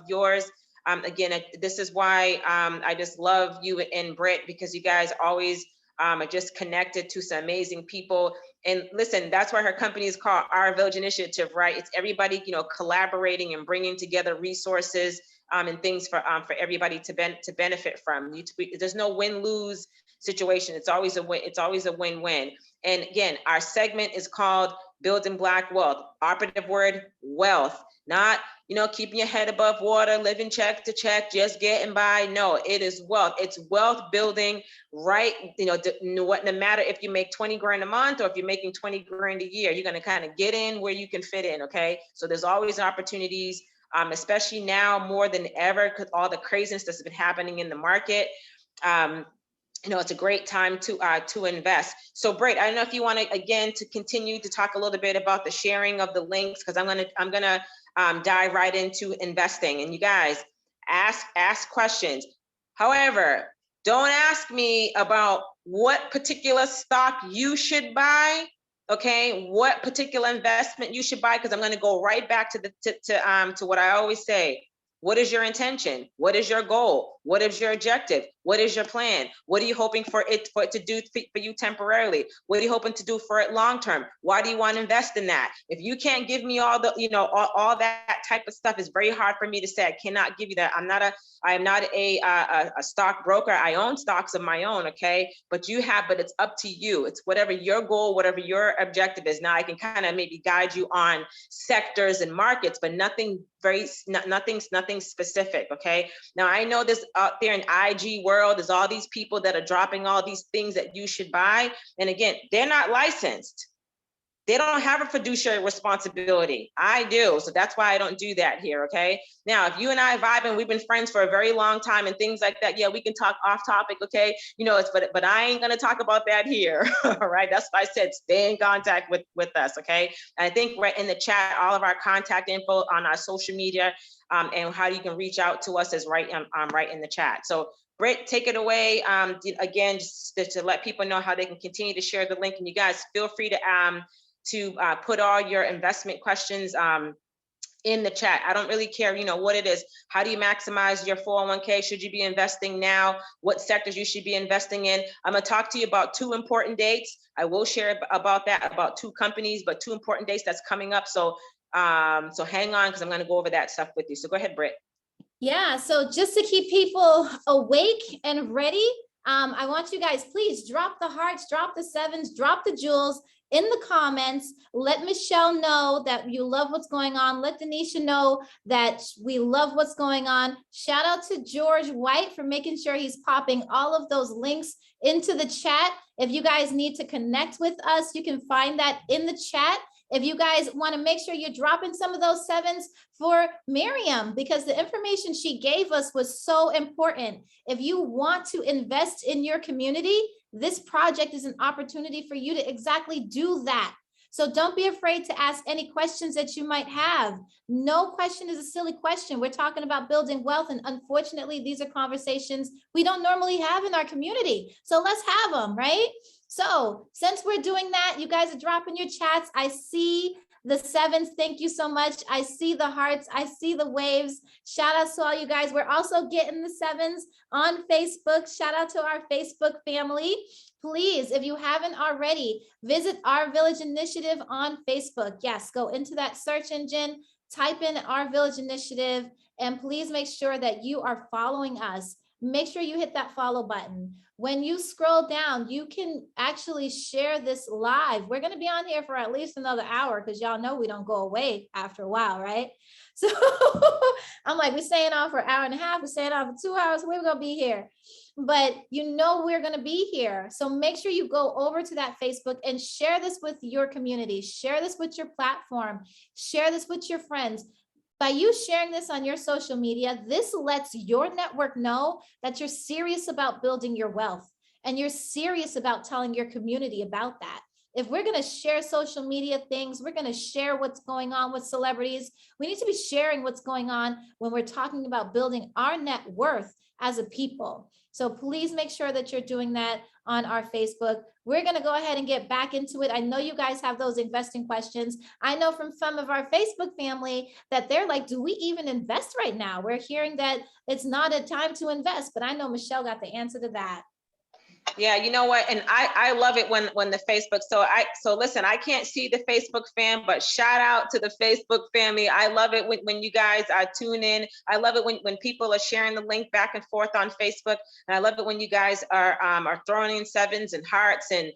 yours. Again, this is why I just love you and Britt, because you guys always are just connected to some amazing people. And listen, that's why her company is called Our Village Initiative, right? It's everybody, collaborating and bringing together resources and things for everybody to benefit from. There's no win-lose situation. It's always a win. It's always a win-win. And again, our segment is called Building Black Wealth. Operative word, wealth. Not, keeping your head above water, living check to check, just getting by. No, it is wealth. It's wealth building, right? No matter if you make 20 grand a month or if you're making 20 grand a year, you're going to kind of get in where you can fit in. Okay. So there's always opportunities, especially now more than ever, because all the craziness that's been happening in the market. It's a great time to invest. So Britt, I don't know if you want to, again, to continue to talk a little bit about the sharing of the links, because I'm gonna dive right into investing. And you guys ask questions. However, don't ask me about what particular stock you should buy. Okay, what particular investment you should buy, because I'm going to go right back to what I always say. What is your intention? What is your goal? What is your objective? What is your plan? What are you hoping for it to do for you temporarily? What are you hoping to do for it long term? Why do you want to invest in that? If you can't give me all the, all that type of stuff, it's very hard for me to say. I cannot give you that. I am not a stock broker. I own stocks of my own, okay? But it's up to you. It's whatever your goal, whatever your objective is. Now I can kind of maybe guide you on sectors and markets, but nothing specific, okay? Now I know this out there in IG world, there's all these people that are dropping all these things that you should buy. And again, they're not licensed. They don't have a fiduciary responsibility. I do. So that's why I don't do that here. Okay. Now, if you and I vibe and we've been friends for a very long time and things like that, yeah, we can talk off topic. Okay. But I ain't going to talk about that here. All right. That's why I said stay in contact with us. Okay. And I think right in the chat, all of our contact info on our social media and how you can reach out to us is right in the chat. So Britt, take it away. Again, just to let people know how they can continue to share the link. And you guys feel free to put all your investment questions in the chat. I don't really care, what it is. How do you maximize your 401k? Should you be investing now? What sectors you should be investing in? I'm gonna talk to you about 2 important dates. I will share about 2 companies, but 2 important dates that's coming up. So hang on, because I'm gonna go over that stuff with you. So go ahead, Britt. Yeah, so just to keep people awake and ready, I want you guys, please drop the hearts, drop the 7s, drop the jewels in the comments. Let Michelle know that you love what's going on. Let Denisha know that we love what's going on. Shout out to George White for making sure he's popping all of those links into the chat. If you guys need to connect with us, you can find that in the chat. If you guys want to make sure you're dropping some of those 7s for Miriam, because the information she gave us was so important. If you want to invest in your community, this project is an opportunity for you to exactly do that. So don't be afraid to ask any questions that you might have. No question is a silly question. We're talking about building wealth, and unfortunately, these are conversations we don't normally have in our community. So let's have them, right? So since we're doing that, you guys are dropping your chats. I see the 7s. Thank you so much. I see the hearts. I see the waves. Shout out to all you guys. We're also getting the 7s on Facebook. Shout out to our Facebook family. Please, if you haven't already, visit Our Village Initiative on Facebook. Yes, go into that search engine, type in Our Village Initiative, and please make sure that you are following us. make sure you hit that follow button. When you scroll down, you can actually share this live. We're going to be on here for at least another hour because y'all know we don't go away after a while, right? So I'm like, we're staying on for an hour and a half, we're staying on for 2 hours, we're going to be here. But you know we're going to be here. So make sure you go over to that Facebook and share this with your community. Share this with your platform. Share this with your friends. By you sharing this on your social media, this lets your network know that you're serious about building your wealth and you're serious about telling your community about that. If we're going to share social media things, we're going to share what's going on with celebrities. We need to be sharing what's going on when we're talking about building our net worth as a people. So please make sure that you're doing that on our Facebook. We're going to go ahead and get back into it. I know you guys have those investing questions. I know from some of our Facebook family that they're like, do we even invest right now? We're hearing that it's not a time to invest, but I know Michelle got the answer to that. Yeah, you know what? And I love it when the Facebook, so listen, I can't see the Facebook fam, but shout out to the Facebook family. I love it when you guys tune in. I love it when people are sharing the link back and forth on Facebook. And I love it when you guys are throwing in sevens and hearts and,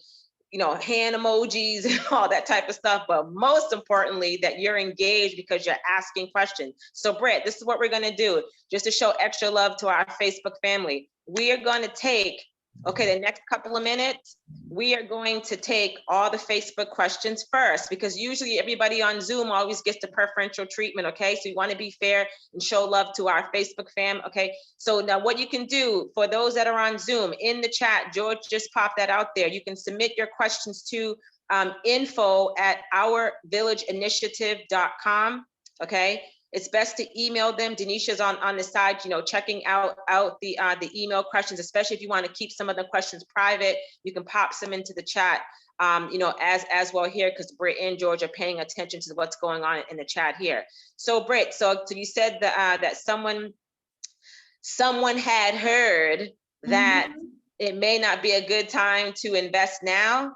you know, hand emojis and all that type of stuff. But most importantly, that you're engaged because you're asking questions. So Britt, this is what we're going to do just to show extra love to our Facebook family. We are going to take, okay, the next couple of minutes, we are going to take all the Facebook questions first, because usually everybody on Zoom always gets the preferential treatment, okay? So you want to be fair and show love to our Facebook fam, okay? So now what you can do for those that are on Zoom, in the chat, George just popped that out there. You can submit your questions to info@ourvillageinitiative.com, okay? It's best to email them. Denisha's on the side, you know, checking out the email questions, especially if you want to keep some of the questions private. You can pop some into the chat, you know, as well here, because Britt and George are paying attention to what's going on in the chat here. So Britt, so you said that someone had heard that it may not be a good time to invest now.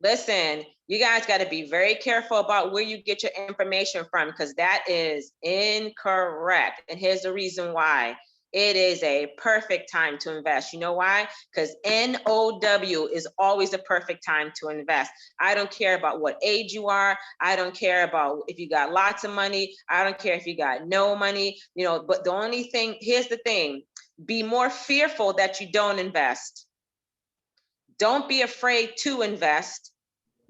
Listen, you guys got to be very careful about where you get your information from, because that is incorrect. And here's the reason why. It is a perfect time to invest. You know why? Because NOW is always the perfect time to invest. I don't care about what age you are. I don't care about if you got lots of money. I don't care if you got no money, you know, but the only thing, here's the thing, be more fearful that you don't invest. Don't be afraid to invest.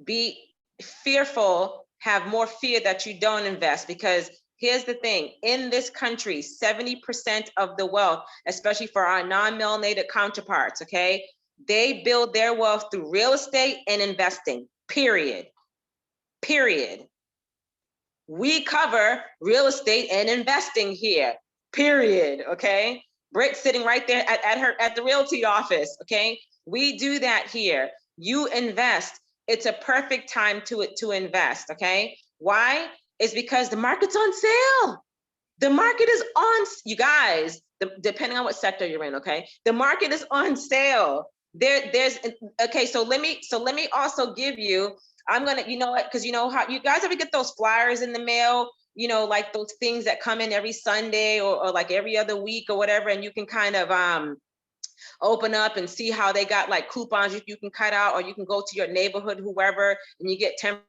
Be fearful, have more fear that you don't invest, because here's the thing, in this country, 70% of the wealth, especially for our non-melanated counterparts, okay, they build their wealth through real estate and investing, period. We cover real estate and investing here, period, okay? Britt's sitting right there at the realty office, okay? We do that here. You invest. It's a perfect time to invest, okay? Why? It's because the market's on sale. The market is on, you guys, depending on what sector you're in, okay? The market is on sale. Okay, so let me also give you, I'm gonna, you know what, because you know how, you guys ever get those flyers in the mail, you know, like those things that come in every Sunday or like every other week or whatever, and you can kind of, open up and see how they got like coupons you can cut out, or you can go to your neighborhood, whoever, and you get 10%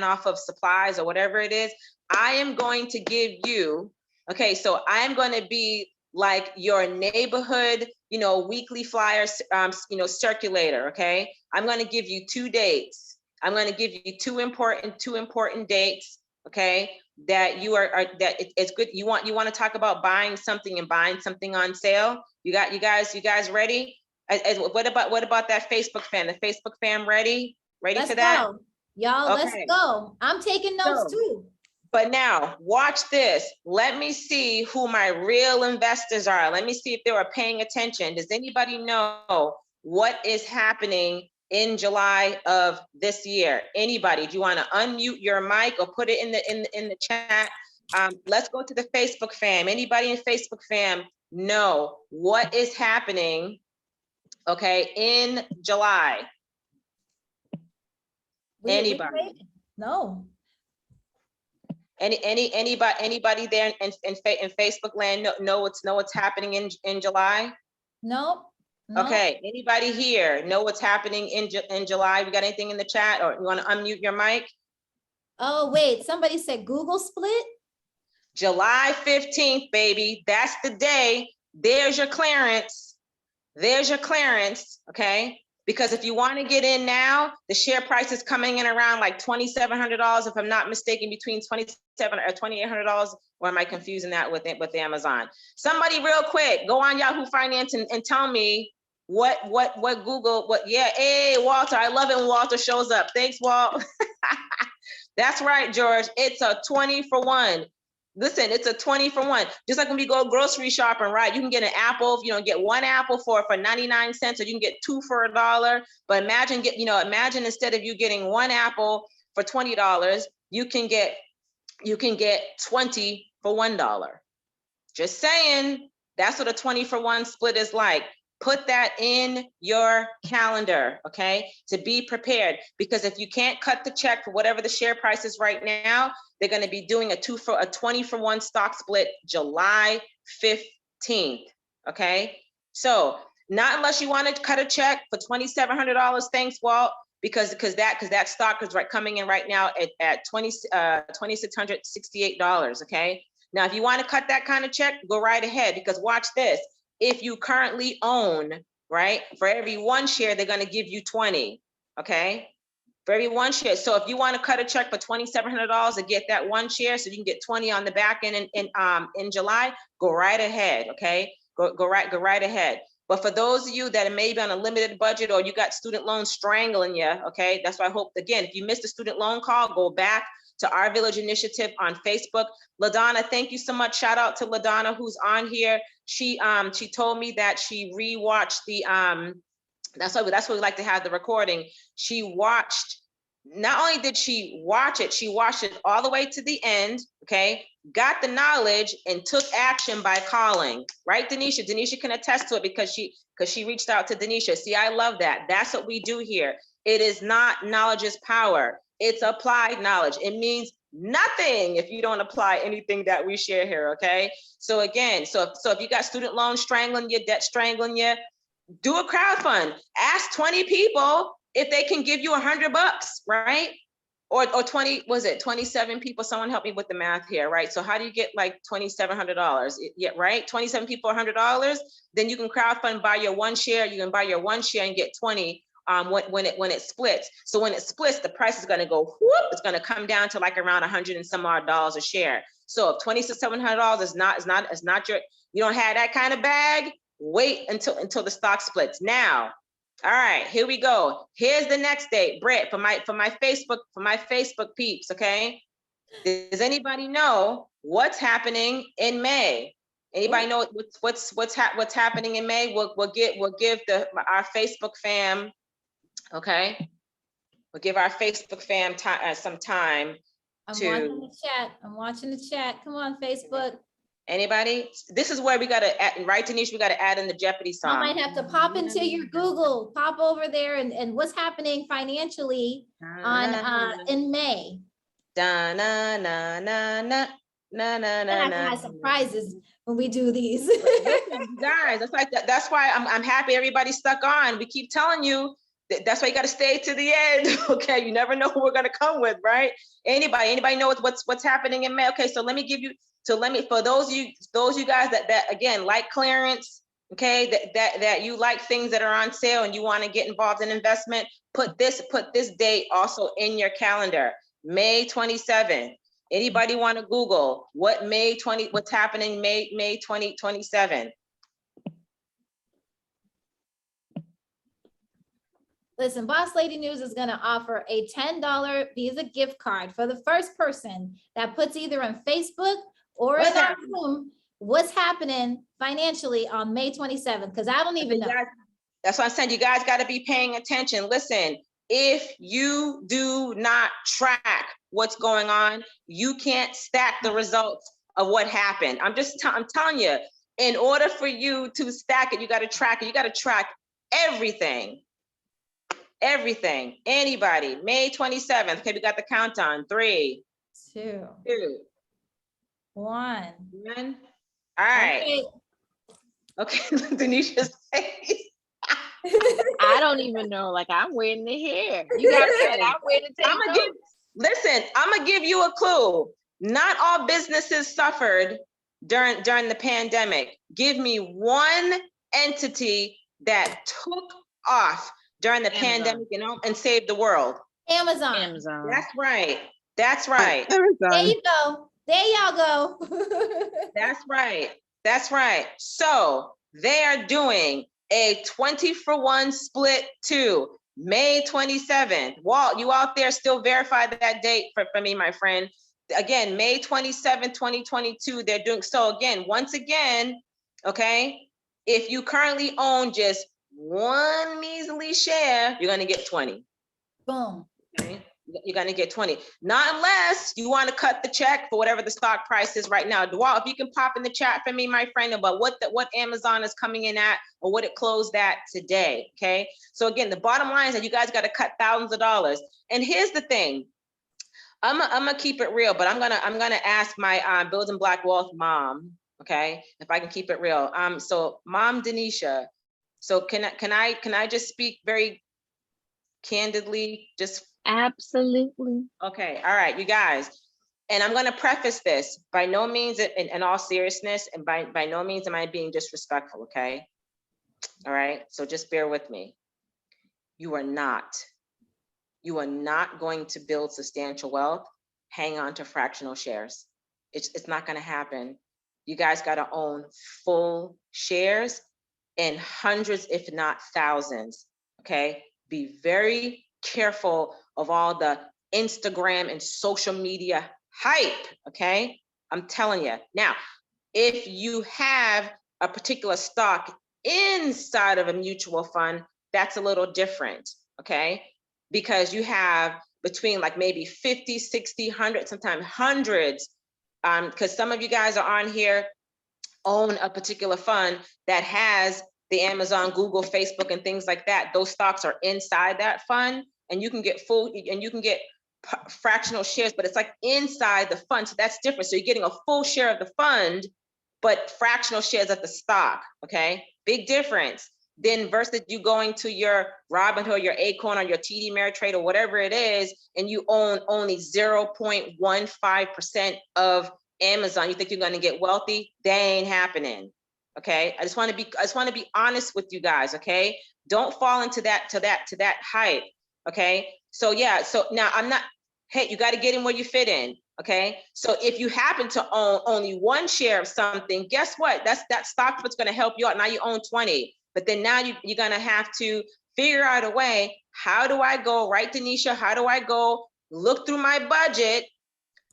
off of supplies or whatever it is. I am going to give you, okay, so I'm going to be like your neighborhood, you know, weekly flyers, you know, circulator, okay? I'm going to give you 2 dates. I'm going to give you two important dates, okay? That you that it's good. You want to talk about buying something and buying something on sale. You guys ready? What about that Facebook fam? The Facebook fam ready Let's for that? go. Y'all, Okay. let's go. I'm taking notes too. But now watch this. Let me see who my real investors are. Let me see if they were paying attention. Does anybody know what is happening in July of this year? Anybody? Do you want to unmute your mic or put it in the chat? Let's go to the Facebook fam. Anybody in Facebook fam know what is happening, okay, in July? Anybody? No. Anybody there in Facebook land know what's happening in July? Nope. Nope. Okay, anybody here know what's happening in July? We got anything in the chat, or you want to unmute your mic? Oh, wait, somebody said Google split? July 15th, baby. That's the day. There's your clearance. There's your clearance, okay? Because if you want to get in now, the share price is coming in around like $2,700, if I'm not mistaken, between $2,700 or $2,800. Or am I confusing that with Amazon? Somebody real quick, go on Yahoo Finance and tell me what Google, yeah, hey, Walter, I love it when Walter shows up. Thanks, Walt. That's right, George. It's a 20 for 1. Listen, it's a 20 for 1. Just like when we go grocery shopping, right? You can get an apple, get one apple for 99 cents, or you can get 2 for $1. But imagine imagine instead of you getting one apple for $20, you can get 20 for $1. Just saying, that's what a 20 for 1 split is like. Put that in your calendar, okay, to be prepared. Because if you can't cut the check for whatever the share price is right now, they're going to be doing a 20 for 1 stock split July 15th, okay? So not unless you want to cut a check for $2,700. Thanks, Walt, because that stock is coming in right now at $2,668, okay? Now, if you want to cut that kind of check, go right ahead, because watch this. If you currently own, right, for every 1 share, they're going to give you 20, okay? For every 1 share. So if you want to cut a check for $2,700 to get that 1 share, so you can get 20 on the back end in July, go right ahead, okay? Go right ahead. But for those of you that are maybe on a limited budget, or you got student loans strangling you, okay? That's why I hope, again, if you missed a student loan call, go back to Our Village Initiative on Facebook. LaDonna, thank you so much. Shout out to LaDonna, who's on here. She told me that she rewatched the that's why we like to have the recording. She watched, not only did she watch it all the way to the end, okay? Got the knowledge and took action by calling, right, Denisha? Denisha can attest to it because she reached out to Denisha. See, I love that. That's what we do here. It is not knowledge is power. It's applied knowledge. It means nothing if you don't apply anything that we share here, okay? So again, so if you got student loans strangling you, debt strangling you, do a crowdfund. Ask 20 people if they can give you $100, right? Or 27 people? Someone help me with the math here, right? So how do you get like $2,700? Yeah, right? 27 people, $100. Then you can crowdfund, buy your 1 share. You can buy your 1 share and get 20 when it splits. So when it splits, the price is going to go whoop. It's going to come down to like around $100 and some odd a share. So if $2,700 is not your, you don't have that kind of bag, wait until the stock splits. Now, all right, here we go. Here's the next date, Britt, for my Facebook peeps. Okay, does anybody know what's happening in May? Anybody know what's happening in May? We'll give our Facebook fam. Okay, we'll give our Facebook fam some time. I'm watching the chat. I'm watching the chat. Come on, Facebook. Anybody? This is where we got to add, right, Denisha? We got to add in the Jeopardy song. I might have to pop into your Google, pop over there and what's happening financially on in May. Da na na na na na na na. I have surprises when we do these. Listen, guys, that's why I'm happy everybody's stuck on. We keep telling you that's why you got to stay to the end. Okay, you never know who we're gonna come with, right? Anybody know what's happening in May? Okay, so let me give you. So for those of you guys that again like clearance, okay, that you like things that are on sale and you want to get involved in investment, put this date also in your calendar, May 27. Anybody want to Google what's happening May 2027? Listen, Boss Lady News is going to offer a $10 Visa gift card for the first person that puts either on Facebook or in our room what's happening financially on May 27th, because I don't even know. That's what I'm saying. You guys got to be paying attention. Listen, if you do not track what's going on, you can't stack the results of what happened. I'm telling you, in order for you to stack it, you got to track it. You got to track everything. Everything. Anybody? May 27th. Okay, we got the countdown. 3, 2, 2, 1. 1. All right. Okay. Okay, Denisha's face. I don't even know. Like, I'm waiting to hear. You got it. I'm waiting to take I'm gonna listen, I'm gonna give you a clue. Not all businesses suffered during the pandemic. Give me one entity that took off during the Amazon. pandemic and saved the world. Amazon. Amazon. That's right. That's right. There you go. There y'all go. That's right. That's right. So they are doing a 20-for-1 split too. May 27th. Walt, you out there still verify that date for me, my friend. Again, May 27th, 2022, they're doing, so again, once again, okay, if you currently own just one measly share, you're gonna get 20. Boom. Okay? You're gonna get 20. Not unless you want to cut the check for whatever the stock price is right now. Dwalt, if you can pop in the chat for me, my friend, about what Amazon is coming in at or what it closed at today. Okay. So again, the bottom line is that you guys got to cut thousands of dollars. And here's the thing. I'm gonna keep it real, but I'm gonna ask my Building Black Wealth mom, okay, if I can keep it real. So Mom Denisha, so can I just speak very candidly, just Absolutely. okay, all right, you guys. And I'm going to preface this by no means in all seriousness, and by no means am I being disrespectful, okay? All right, so just bear with me. You are not going to build substantial wealth, hang on to fractional shares. It's not going to happen. You guys got to own full shares in hundreds, if not thousands, okay? Be very careful of all the Instagram and social media hype, okay? I'm telling you. Now, if you have a particular stock inside of a mutual fund, that's a little different, okay? Because you have between like maybe 50, 60, 100, sometimes hundreds, because some of you guys are on here, own a particular fund that has the Amazon, Google, Facebook, and things like that. Those stocks are inside that fund, and you can get fractional shares, but it's like inside the fund. So that's different. So you're getting a full share of the fund, but fractional shares of the stock. Okay, big difference. Then versus you going to your Robinhood, your Acorn, or your TD Ameritrade, or whatever it is, and you own only 0.15% of Amazon. You think you're going to get wealthy? They ain't happening. Okay, I just want to be honest with you guys. Okay, don't fall into that hype. Okay, so yeah, so now I'm not. Hey, you got to get in where you fit in. Okay, so if you happen to own only one share of something, guess what? That stock split's going to help you out. Now you own 20, but then now you're going to have to figure out a way. How do I go, right, Denisha? How do I go look through my budget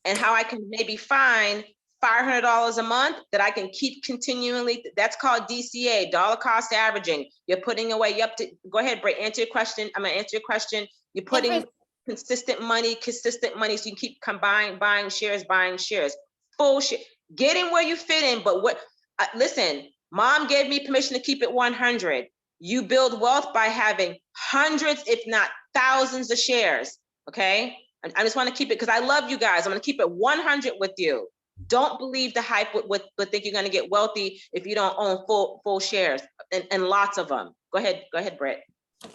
and how I can maybe find $500 a month that I can keep continually? That's called DCA, dollar cost averaging. You're putting away, go ahead, Bray, answer your question. I'm gonna answer your question. You're putting consistent money, so you can keep buying shares, full share. Get in where you fit in, but listen, Mom gave me permission to keep it 100. You build wealth by having hundreds, if not thousands of shares, okay? I just want to keep it, because I love you guys. I'm going to keep it 100 with you. Don't believe the hype with think you're going to get wealthy if you don't own full shares, and lots of them. Go ahead, Britt.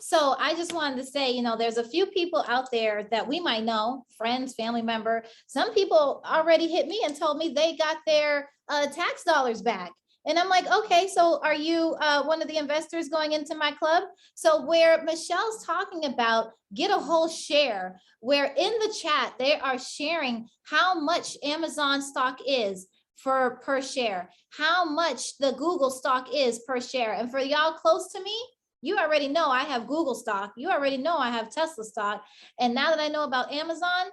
So I just wanted to say, there's a few people out there that we might know, friends, family member. Some people already hit me and told me they got their tax dollars back. And I'm like, okay, so are you one of the investors going into my club? So where Michelle's talking about get a whole share, where in the chat, they are sharing how much Amazon stock is per share, how much the Google stock is per share. And for y'all close to me, you already know I have Google stock. You already know I have Tesla stock. And now that I know about Amazon,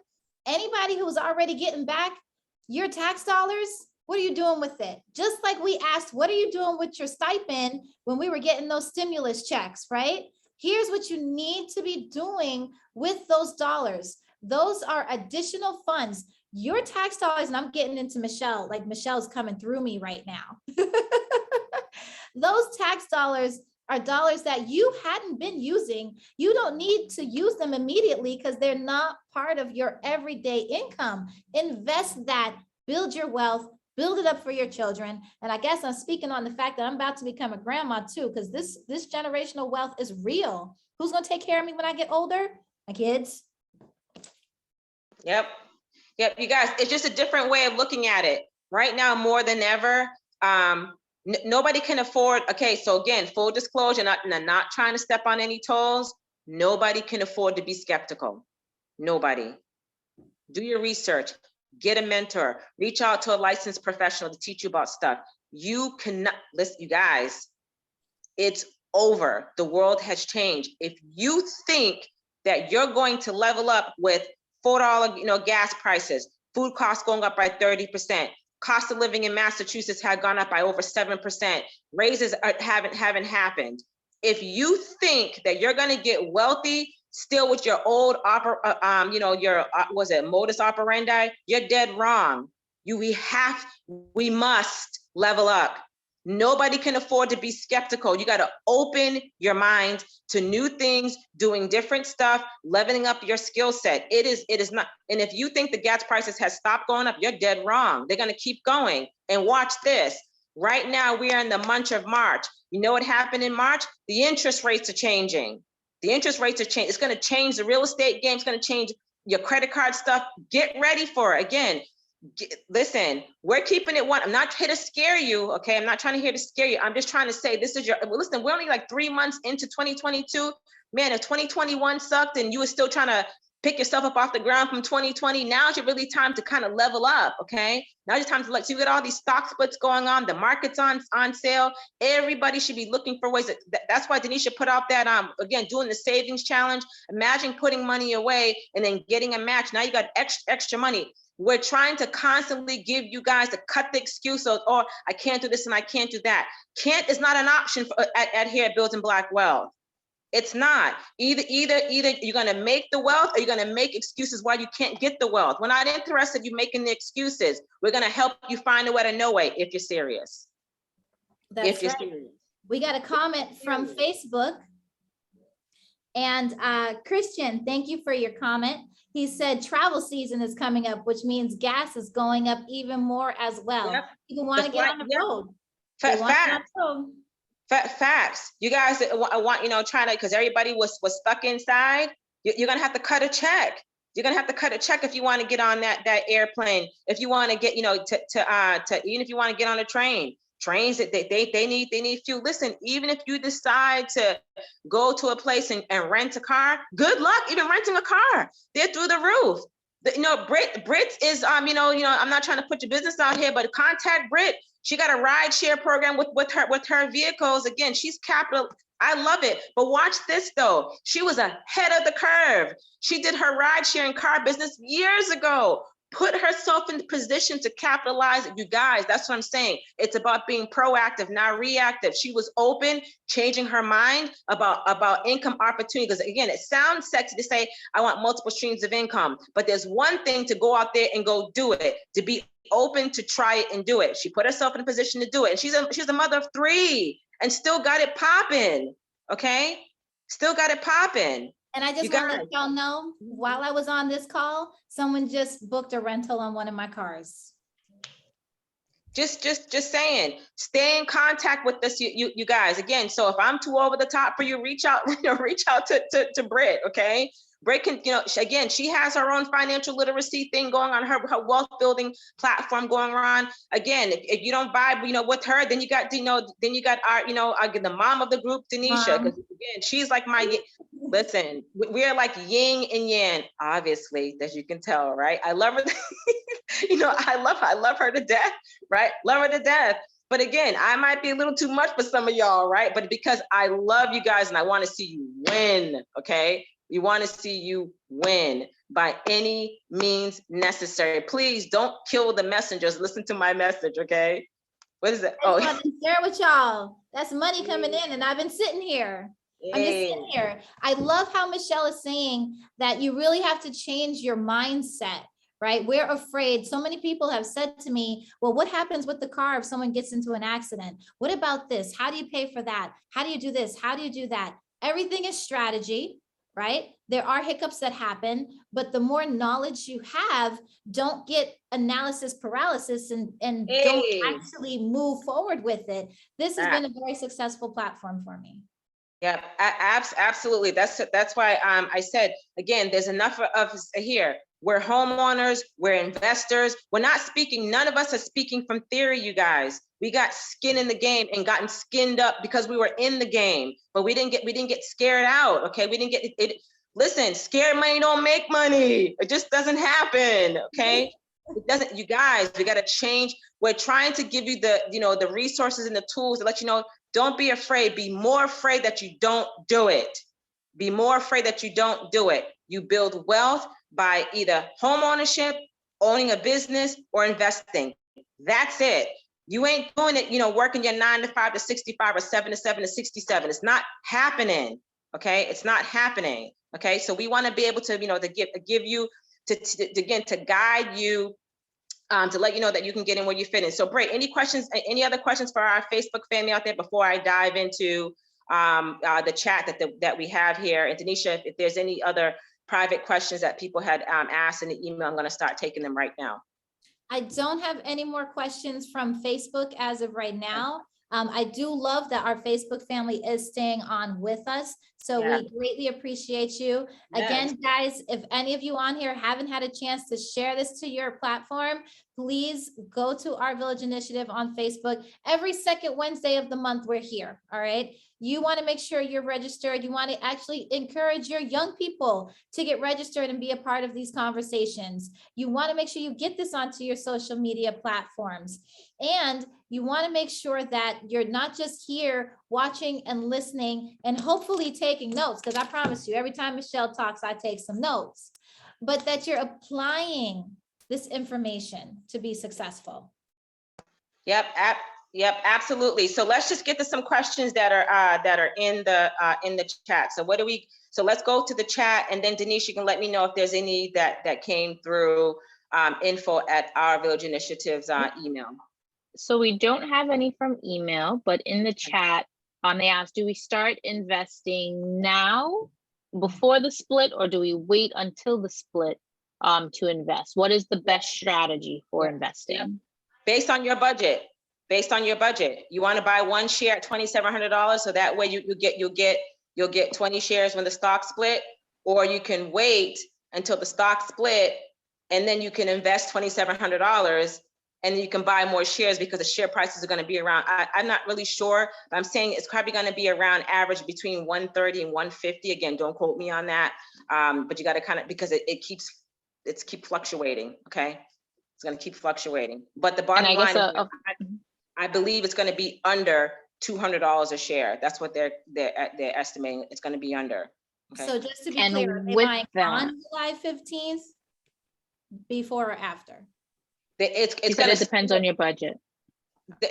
anybody who's already getting back your tax dollars, what are you doing with it? Just like we asked, what are you doing with your stipend when we were getting those stimulus checks, right? Here's what you need to be doing with those dollars. Those are additional funds. Your tax dollars, and I'm getting into Michelle, like Michelle's coming through me right now. Those tax dollars are dollars that you hadn't been using. You don't need to use them immediately because they're not part of your everyday income. Invest that, build your wealth, build it up for your children. And I guess I'm speaking on the fact that I'm about to become a grandma too, because this generational wealth is real. Who's going to take care of me when I get older? My kids. Yep. Yep. You guys, it's just a different way of looking at it. Right now, more than ever, nobody can afford. Okay, so again, full disclosure, not trying to step on any toes. Nobody can afford to be skeptical. Nobody. Do your research. Get a mentor. Reach out to a licensed professional to teach you about stuff. You cannot listen, you guys. It's over. The world has changed. If you think that you're going to level up with $4, gas prices, food costs going up by 30%. Cost of living in Massachusetts had gone up by over 7%. Raises haven't happened. If you think that you're going to get wealthy still with your old was it modus operandi, you're dead wrong. We must level up. Nobody can afford to be skeptical. You got to open your mind to new things, doing different stuff, leveling up your skill set. It is not. And if you think the gas prices has stopped going up, you're dead wrong. They're going to keep going. And watch this. Right now, we are in the month of March. You know what happened in March? The interest rates are changing. The interest rates are changing. It's going to change the real estate game. It's going to change your credit card stuff. Get ready for it. Again, listen, we're keeping it one. I'm not here to scare you, okay? I'm not trying to here to scare you. I'm just trying to say this is listen, we're only like 3 months into 2022. Man, if 2021 sucked and you were still trying to pick yourself up off the ground from 2020, now's your really time to kind of level up, okay? Now's your time to so you got all these stock splits going on, the market's on sale. Everybody should be looking for ways. That's why Denisha put out that, again, doing the savings challenge. Imagine putting money away and then getting a match. Now you got extra money. We're trying to constantly give you guys to cut the excuse of, oh, I can't do this and I can't do that. Can't is not an option at here at Building Black Wealth. It's not. Either you're going to make the wealth or you're going to make excuses why you can't get the wealth. We're not interested in you making the excuses. We're going to help you find a way to know it if you're serious. That's right. Serious. We got a comment from Facebook. And Christian, thank you for your comment. He said travel season is coming up, which means gas is going up even more as well. Yep. People want to get on the road. Facts. You guys want, trying to, because everybody was stuck inside. You're going to have to cut a check. You're going to have to cut a check if you want to get on that airplane. If you want to get, even if you want to get on a train. Trains that they need fuel. Listen, even if you decide to go to a place and rent a car, good luck even renting a car. They're through the roof. Brit is I'm not trying to put your business out here, but contact Brit. She got a ride share program with her vehicles. Again, she's capital. I love it. But watch this though. She was ahead of the curve. She did her ride sharing car business years ago. Put herself in the position to capitalize. You guys, that's what I'm saying. It's about being proactive, not reactive. She was open, changing her mind about income opportunities. Because again, it sounds sexy to say, I want multiple streams of income, but there's one thing to go out there and go do it, to be open to try it and do it. She put herself in a position to do it. And she's a mother of 3 and still got it popping, okay? Still got it popping. And I just want to let y'all know, while I was on this call, someone just booked a rental on one of my cars. Just saying, stay in contact with us, you guys. Again, so if I'm too over the top for you, reach out to Britt, okay? Britt can, again, she has her own financial literacy thing going on, her wealth building platform going on. Again, if you don't vibe, with her, then you got, our, the mom of the group, Denisha, because again, she's like listen, we are like yin and yang, obviously, as you can tell, right? I love her. I love her to death, right? Love her to death. But again, I might be a little too much for some of y'all, right? But because I love you guys and I want to see you win, okay? We want to see you win by any means necessary. Please don't kill the messengers. Listen to my message, okay? What is it? Oh, I want to share with y'all. That's money coming in, and I've been sitting here. I'm just sitting here. I love how Michelle is saying that you really have to change your mindset, right? We're afraid. So many people have said to me, well, what happens with the car if someone gets into an accident? What about this? How do you pay for that? How do you do this? How do you do that? Everything is strategy, right? There are hiccups that happen, but the more knowledge you have, don't get analysis paralysis and don't Hey. actually move forward with it. This has Ah. been a very successful platform for me. Yeah, absolutely. That's why I said, again, there's enough of us here. We're homeowners, we're investors. We're not speaking, none of us are speaking from theory, you guys. We got skin in the game and gotten skinned up because we were in the game, but we didn't get scared out, okay? We didn't get it. Listen, scared money don't make money. It just doesn't happen, okay? It doesn't, you guys, we got to change. We're trying to give you the resources and the tools to let you know, don't be afraid. Be more afraid that you don't do it. Be more afraid that you don't do it. You build wealth by either home ownership, owning a business, or investing. That's it. You ain't doing it, working your 9 to 5 to 65 or 7 to 7 to 67. It's not happening. Okay, it's not happening. Okay, so we want to be able to, to give you to guide you. To let you know that you can get in where you fit in. So Bray, any other questions for our Facebook family out there before I dive into the chat that we have here? And Denisha, if there's any other private questions that people had asked in the email, I'm going to start taking them right now. I don't have any more questions from Facebook as of right now. I do love that our Facebook family is staying on with us. So we greatly appreciate you. Yes. Again, guys, if any of you on here haven't had a chance to share this to your platform, please go to Our Village Initiative on Facebook. Every second Wednesday of the month, we're here, all right? You want to make sure you're registered. You want to actually encourage your young people to get registered and be a part of these conversations. You want to make sure you get this onto your social media platforms. And you want to make sure that you're not just here watching and listening and hopefully taking notes, because I promise you, every time Michelle talks, I take some notes, but that you're applying this information to be successful. Yep, absolutely. So let's just get to some questions that are in the chat. So let's go to the chat, and then Denisha, you can let me know if there's any that came through info at Our Village Initiative's email. So we don't have any from email, but in the chat, they asked, do we start investing now before the split, or do we wait until the split to invest? What is the best strategy for investing? Based on your budget. You want to buy one share at $2,700, so that way you'll get 20 shares when the stock split, or you can wait until the stock split and then you can invest $2,700 and then you can buy more shares, because the share prices are going to be around, I'm not really sure, but I'm saying it's probably going to be around average between 130 and 150. Again, don't quote me on that. But you got to kind of, because it keeps fluctuating. Okay. It's going to keep fluctuating. But the bottom line is, I believe it's going to be under $200 a share. That's what they're estimating. It's going to be under. Okay. So just to be clear, are they buying on July 15th, before or after? It's going to, it depends on your budget.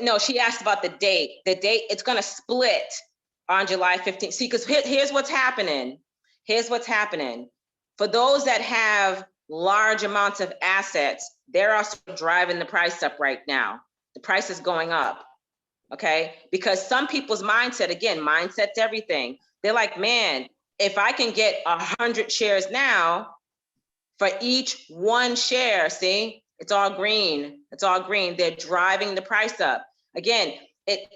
No, she asked about the date. The date, it's going to split on July 15th. See, because here's what's happening. For those that have large amounts of assets, they're also driving the price up right now. The price is going up, okay? Because some people's mindset's everything. They're like, man, if I can get 100 shares now, for each one share, see, it's all green. They're driving the price up. Again,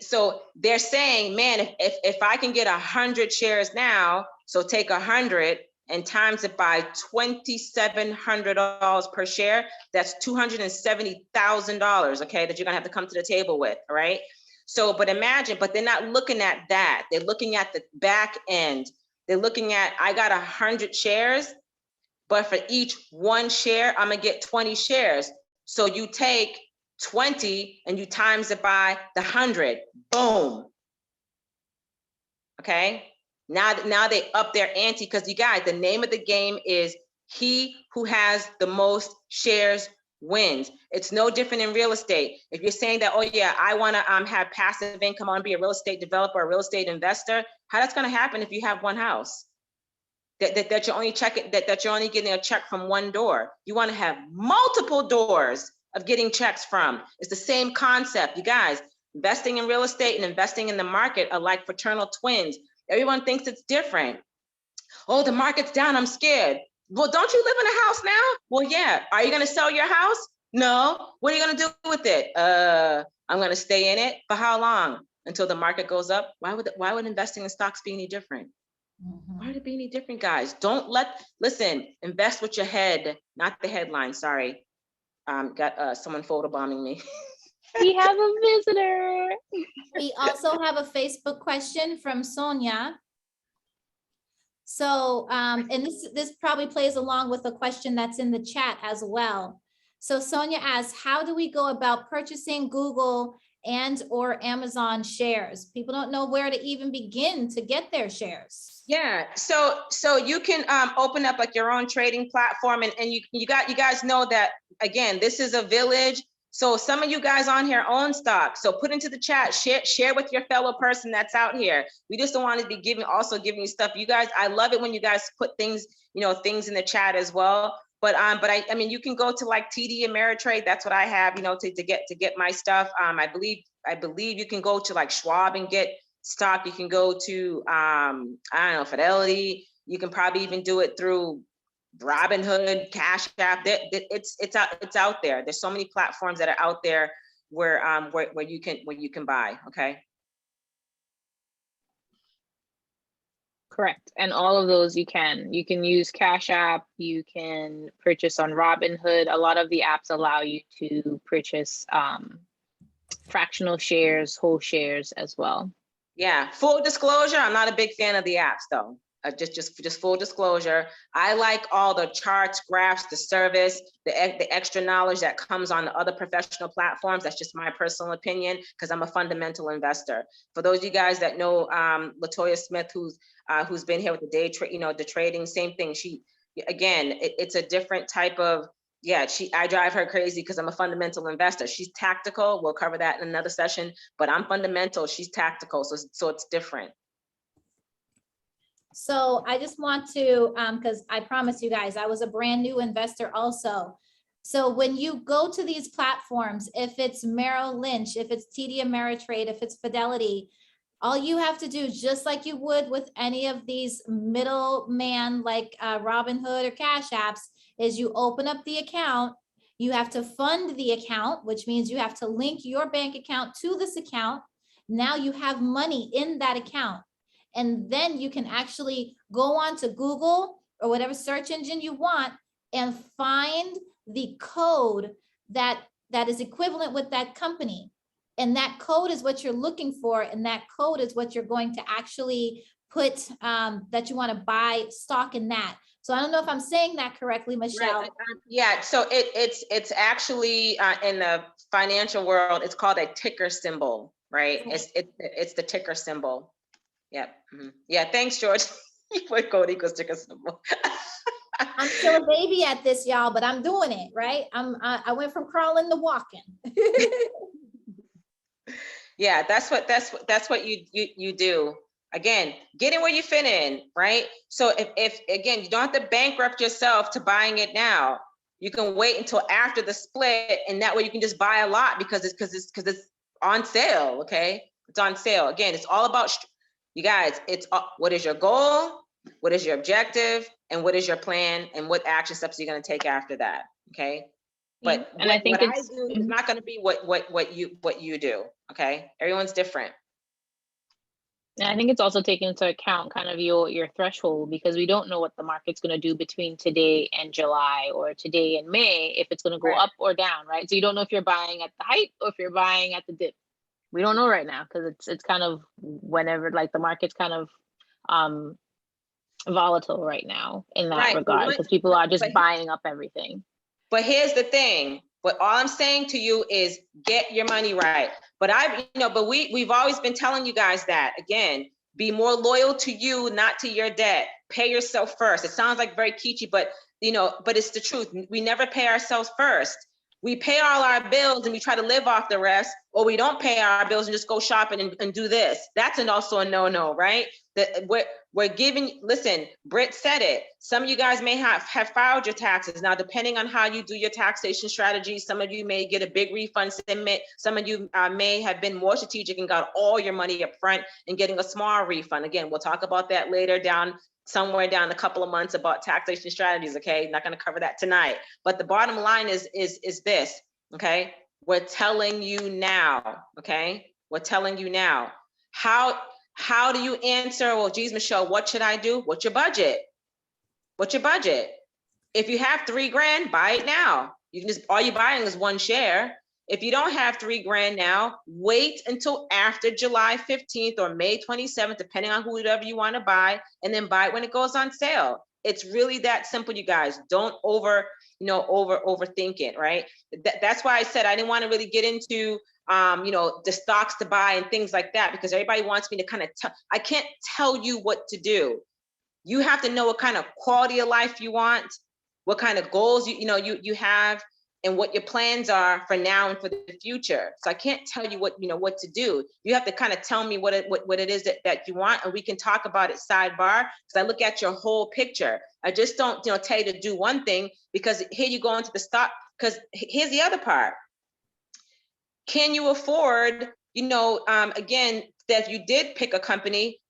so they're saying, man, if I can get 100 shares now, so take 100 and times it by $2,700 per share, that's $270,000, okay, that you're gonna have to come to the table with, all right? So, but imagine, but they're not looking at that. They're looking at the back end. They're looking at, I got 100 shares, but for each one share, I'm gonna get 20 shares. So you take 20 and you times it by the 100, boom. Okay, now they up their ante, because you guys, the name of the game is he who has the most shares wins. It's no different in real estate. If you're saying that, oh yeah, I wanna have passive income, I wanna be a real estate developer, a real estate investor, how that's gonna happen if you have one house? that you're only checking, that you're only getting a check from one door. You want to have multiple doors of getting checks from. It's the same concept. You guys, investing in real estate and investing in the market are like fraternal twins. Everyone thinks it's different. Oh, the market's down, I'm scared. Well, don't you live in a house now? Well, yeah. Are you gonna sell your house? No. What are you gonna do with it? I'm gonna stay in it. For how long? Until the market goes up? Why would investing in stocks be any different? Why would it be any different, guys? Listen, invest with your head, not the headline, sorry. Got someone photobombing me. We have a visitor. We also have a Facebook question from Sonia. So, and this probably plays along with the question that's in the chat as well. So Sonia asks, how do we go about purchasing Google and or Amazon shares? People don't know where to even begin to get their shares. Yeah, so you can open up like your own trading platform, and you guys know that, again, this is a village. So some of you guys on here own stock. So put into the chat, share with your fellow person that's out here. We just don't want to be giving you stuff. You guys, I love it when you guys put things, things in the chat as well. But I mean, you can go to like TD Ameritrade. That's what I have, to get my stuff. I believe you can go to like Schwab and get stock. You can go to I don't know, Fidelity. You can probably even do it through Robinhood, Cash App. It's out there. There's so many platforms that are out there where you can buy. Okay. Correct. And all of those you can use Cash App, you can purchase on Robinhood. A lot of the apps allow you to purchase fractional shares, whole shares as well. Yeah. Full disclosure, I'm not a big fan of the apps though. Just full disclosure. I like all the charts, graphs, the service, the extra knowledge that comes on the other professional platforms. That's just my personal opinion because I'm a fundamental investor. For those of you guys that know Latoya Smith, who's been here with the trading, same thing. It's a different type of, I drive her crazy because I'm a fundamental investor. She's tactical. We'll cover that in another session, but I'm fundamental. She's tactical. So it's different. So I just want to, because I promise you guys, I was a brand new investor also. So when you go to these platforms, if it's Merrill Lynch, if it's TD Ameritrade, if it's Fidelity, all you have to do, just like you would with any of these middleman like Robinhood or Cash Apps, is you open up the account. You have to fund the account, which means you have to link your bank account to this account. Now you have money in that account. And then you can actually go on to Google or whatever search engine you want and find the code that is equivalent with that company. And that code is what you're looking for. And that code is what you're going to actually put that you want to buy stock in that. So I don't know if I'm saying that correctly, Michelle. Right. Yeah, so it's actually in the financial world, it's called a ticker symbol, right? Okay. It's the ticker symbol. Yeah. Mm-hmm. Yeah. Thanks, George. What code equals ticker symbol? I'm still a baby at this, y'all, but I'm doing it, right? I went from crawling to walking. Yeah, that's what you do. Again, get in where you fit in, right? So if again, you don't have to bankrupt yourself to buying it now. You can wait until after the split, and that way you can just buy a lot because it's on sale. Okay, it's on sale. Again, it's all about. You guys, it's what is your goal, what is your objective, and what is your plan, and what action steps are you going to take after that? Okay, but and I think what I do is not going to be what you do. Okay, everyone's different. And I think it's also taking into account kind of your threshold, because we don't know what the market's going to do between today and July or today and May, if it's going to go up or down, right? So you don't know if you're buying at the height or if you're buying at the dip. We don't know right now because it's kind of whenever, like, the market's kind of volatile right now in that regard, because people are just buying up everything. But here's the thing. But all I'm saying to you is get your money right. But we've always been telling you guys that, again, be more loyal to you, not to your debt. Pay yourself first. It sounds like very kitschy, but it's the truth. We never pay ourselves first. we pay all our bills and we try to live off the rest, or we don't pay our bills and just go shopping and do this. That's also a no-no, right? That we're giving, listen, Britt said it. Some of you guys may have filed your taxes. Now, depending on how you do your taxation strategy, some of you may get a big refund submit. Some of you may have been more strategic and got all your money up front and getting a small refund. Again, we'll talk about that later somewhere down a couple of months about taxation strategies, okay? Not gonna cover that tonight. But the bottom line is this, okay? We're telling you now, okay? We're telling you now. How do you answer, well, geez, Michelle, what should I do? What's your budget? What's your budget? If you have $3,000, buy it now. You can just, all you're buying is one share. If you don't have $3,000 now, wait until after July 15th or May 27th, depending on whoever you want to buy, and then buy it when it goes on sale. It's really that simple, you guys. Don't overthink it, right? That's why I said I didn't want to really get into the stocks to buy and things like that, because everybody wants me to kind of I can't tell you what to do. You have to know what kind of quality of life you want, what kind of goals you have, and what your plans are for now and for the future. So I can't tell you what to do. You have to kind of tell me what it is that you want, and we can talk about it sidebar, because I look at your whole picture. I just don't tell you to do one thing, because here you go into the stock, because here's the other part. Can you afford, again, that you did pick a company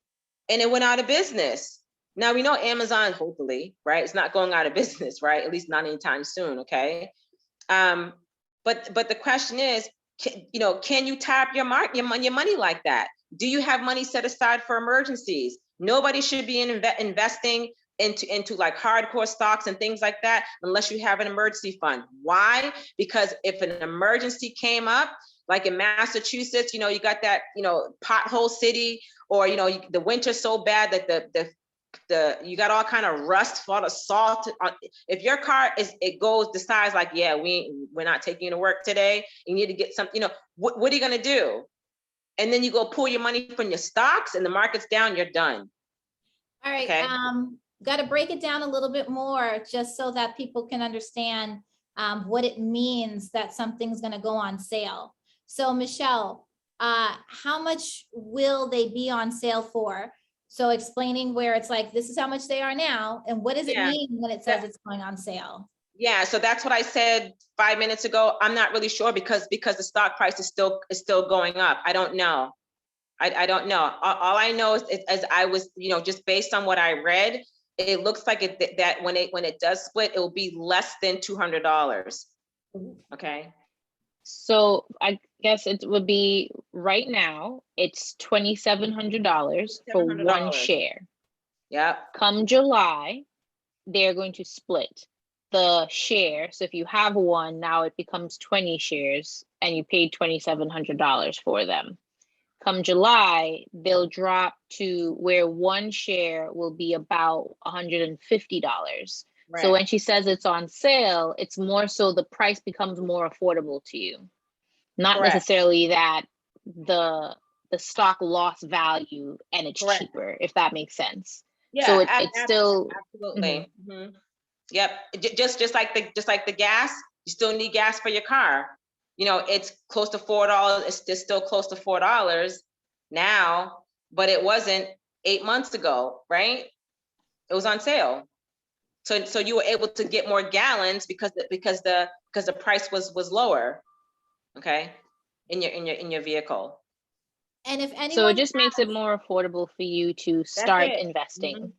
and it went out of business? Now we know Amazon, hopefully, right? It's not going out of business, right? At least not anytime soon, okay? But the question is, can you tap your money like that? Do you have money set aside for emergencies? Nobody should be investing into like hardcore stocks and things like that unless you have an emergency fund. Why? Because if an emergency came up, like in Massachusetts, you got that, pothole city, or the winter's so bad that you got all kind of rust, full of salt. If your car decides like, yeah, we're not taking you to work today, you need to get something, what are you gonna do? And then you go pull your money from your stocks and the market's down, you're done. All right, okay. Got to break it down a little bit more just so that people can understand what it means that something's gonna go on sale. So Michelle, how much will they be on sale for? So explaining where it's like, this is how much they are now, and what does it mean when it says it's going on sale? Yeah, so that's what I said 5 minutes ago. I'm not really sure because the stock price is still going up. I don't know. I don't know. All I know is as I was, just based on what I read, it looks like that when it does split, it will be less than $200. Okay. So I guess it would be right now, it's $2,700 for one share. Yep. Come July, they're going to split the share. So if you have one, now it becomes 20 shares and you paid $2,700 for them. Come July, they'll drop to where one share will be about $150. Right. So when she says it's on sale, it's more so the price becomes more affordable to you. Not Correct. Necessarily that the stock lost value and it's Correct. Cheaper, if that makes sense. Yeah, so it's still absolutely. Mm-hmm. Mm-hmm. Yep. Just like the gas, you still need gas for your car. It's close to $4. It's still close to $4 now, but it wasn't 8 months ago, right? It was on sale. So you were able to get more gallons because the price was lower, okay, in your vehicle. And if anyone, so it just makes it more affordable for you to start investing. Mm-hmm.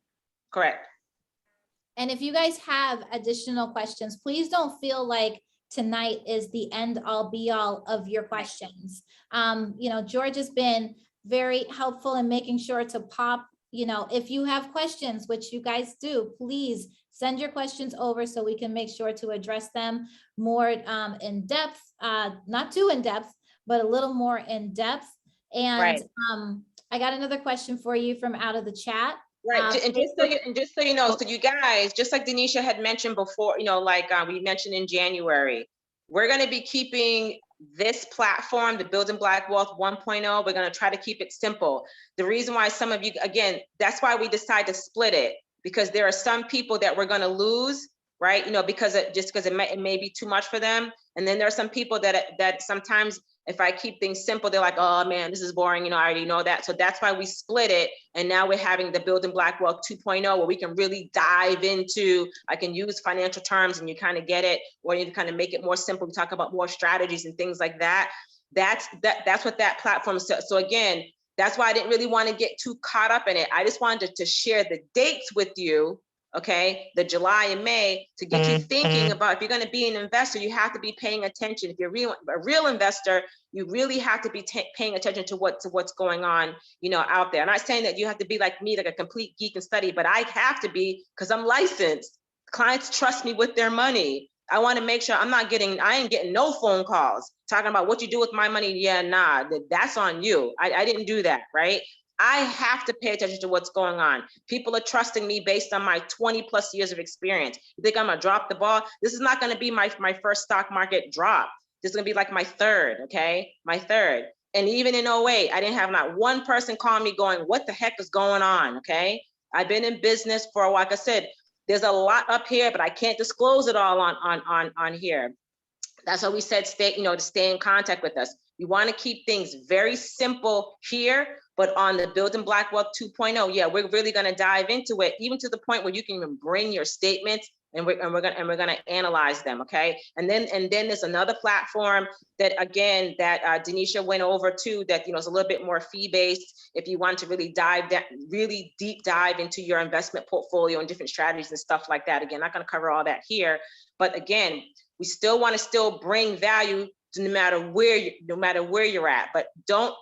Correct. And if you guys have additional questions, please don't feel like tonight is the end all be all of your questions. George has been very helpful in making sure to pop, if you have questions, which you guys do, please send your questions over so we can make sure to address them more in depth, not too in depth, but a little more in depth. And right. I got another question for you from out of the chat. Right, and just so you know, so you guys, just like Denisha had mentioned before, we mentioned in January, we're going to be keeping this platform, the Building Black Wealth 1.0, we're going to try to keep it simple. The reason why some of you, again, that's why we decided to split it, because there are some people that we're going to lose, right? Because it may be too much for them. And then there are some people that sometimes if I keep things simple, they're like, oh man, this is boring. You know, I already know that. So that's why we split it. And now we're having the Building Black Wealth 2.0, where we can really dive into, I can use financial terms and you kind of get it, or you kind of make it more simple. We talk about more strategies and things like that. That's what that platform is. So again, that's why I didn't really want to get too caught up in it. I just wanted to share the dates with you, okay, the July and May, to get you thinking about, if you're going to be an investor, you have to be paying attention. If you're a real investor, you really have to be paying attention to what's going on, you know, out there. I'm not saying that you have to be like me, like a complete geek and study, but I have to be, because I'm licensed. Clients trust me with their money. I want to make sure I ain't getting no phone calls talking about what you do with my money. Yeah, nah, that's on you. I didn't do that, right? I have to pay attention to what's going on. People are trusting me based on my 20 plus years of experience. You think I'm gonna drop the ball? This is not gonna be my first stock market drop. This is gonna be like my third, okay? My third. And even in 08, I didn't have not one person call me going, what the heck is going on, okay? I've been in business for, like I said, there's a lot up here, but I can't disclose it all on here. That's why we said to stay in contact with us. You want to keep things very simple here, but on the Building Black Wealth 2.0, yeah, we're really going to dive into it, even to the point where you can even bring your statements and we're going to analyze them, okay? And then there's another platform that, again, that Denisha went over to, that, you know, is a little bit more fee-based if you want to really really deep dive into your investment portfolio and different strategies and stuff like that. Again, not going to cover all that here, but again, we still want to bring value to no matter where you're at, but don't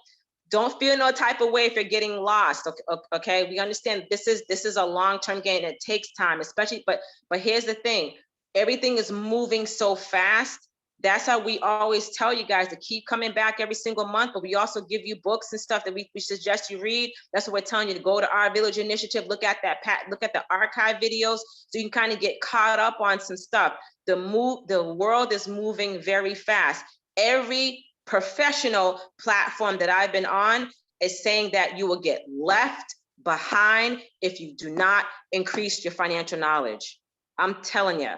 feel no type of way if you're getting lost. Okay, we understand this is a long-term game. It takes time, especially, but here's the thing, everything is moving so fast. That's how we always tell you guys to keep coming back every single month, but we also give you books and stuff that we suggest you read. That's what we're telling you, to go to Our Village Initiative, look at the archive videos, so you can kind of get caught up on some stuff. The world is moving very fast. Every professional platform that I've been on is saying that you will get left behind if you do not increase your financial knowledge. I'm telling you.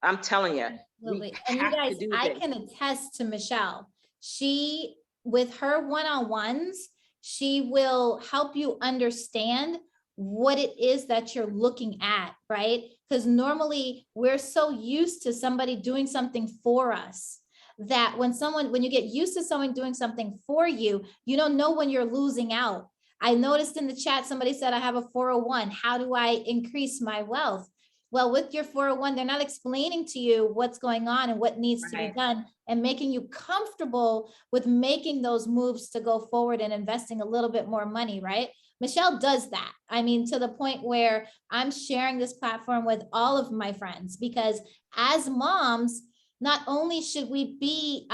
Absolutely. And you guys, I can attest to Michelle. She, with her one-on-ones, she will help you understand what it is that you're looking at, right? Because normally we're so used to somebody doing something for us that when you get used to someone doing something for you, you don't know when you're losing out. I noticed in the chat, somebody said, I have a 401. How do I increase my wealth? Well, with your 401, they're not explaining to you what's going on and what needs to be done, and making you comfortable with making those moves to go forward and investing a little bit more money, right? Michelle does that. I mean, to the point where I'm sharing this platform with all of my friends, because as moms, not only should we be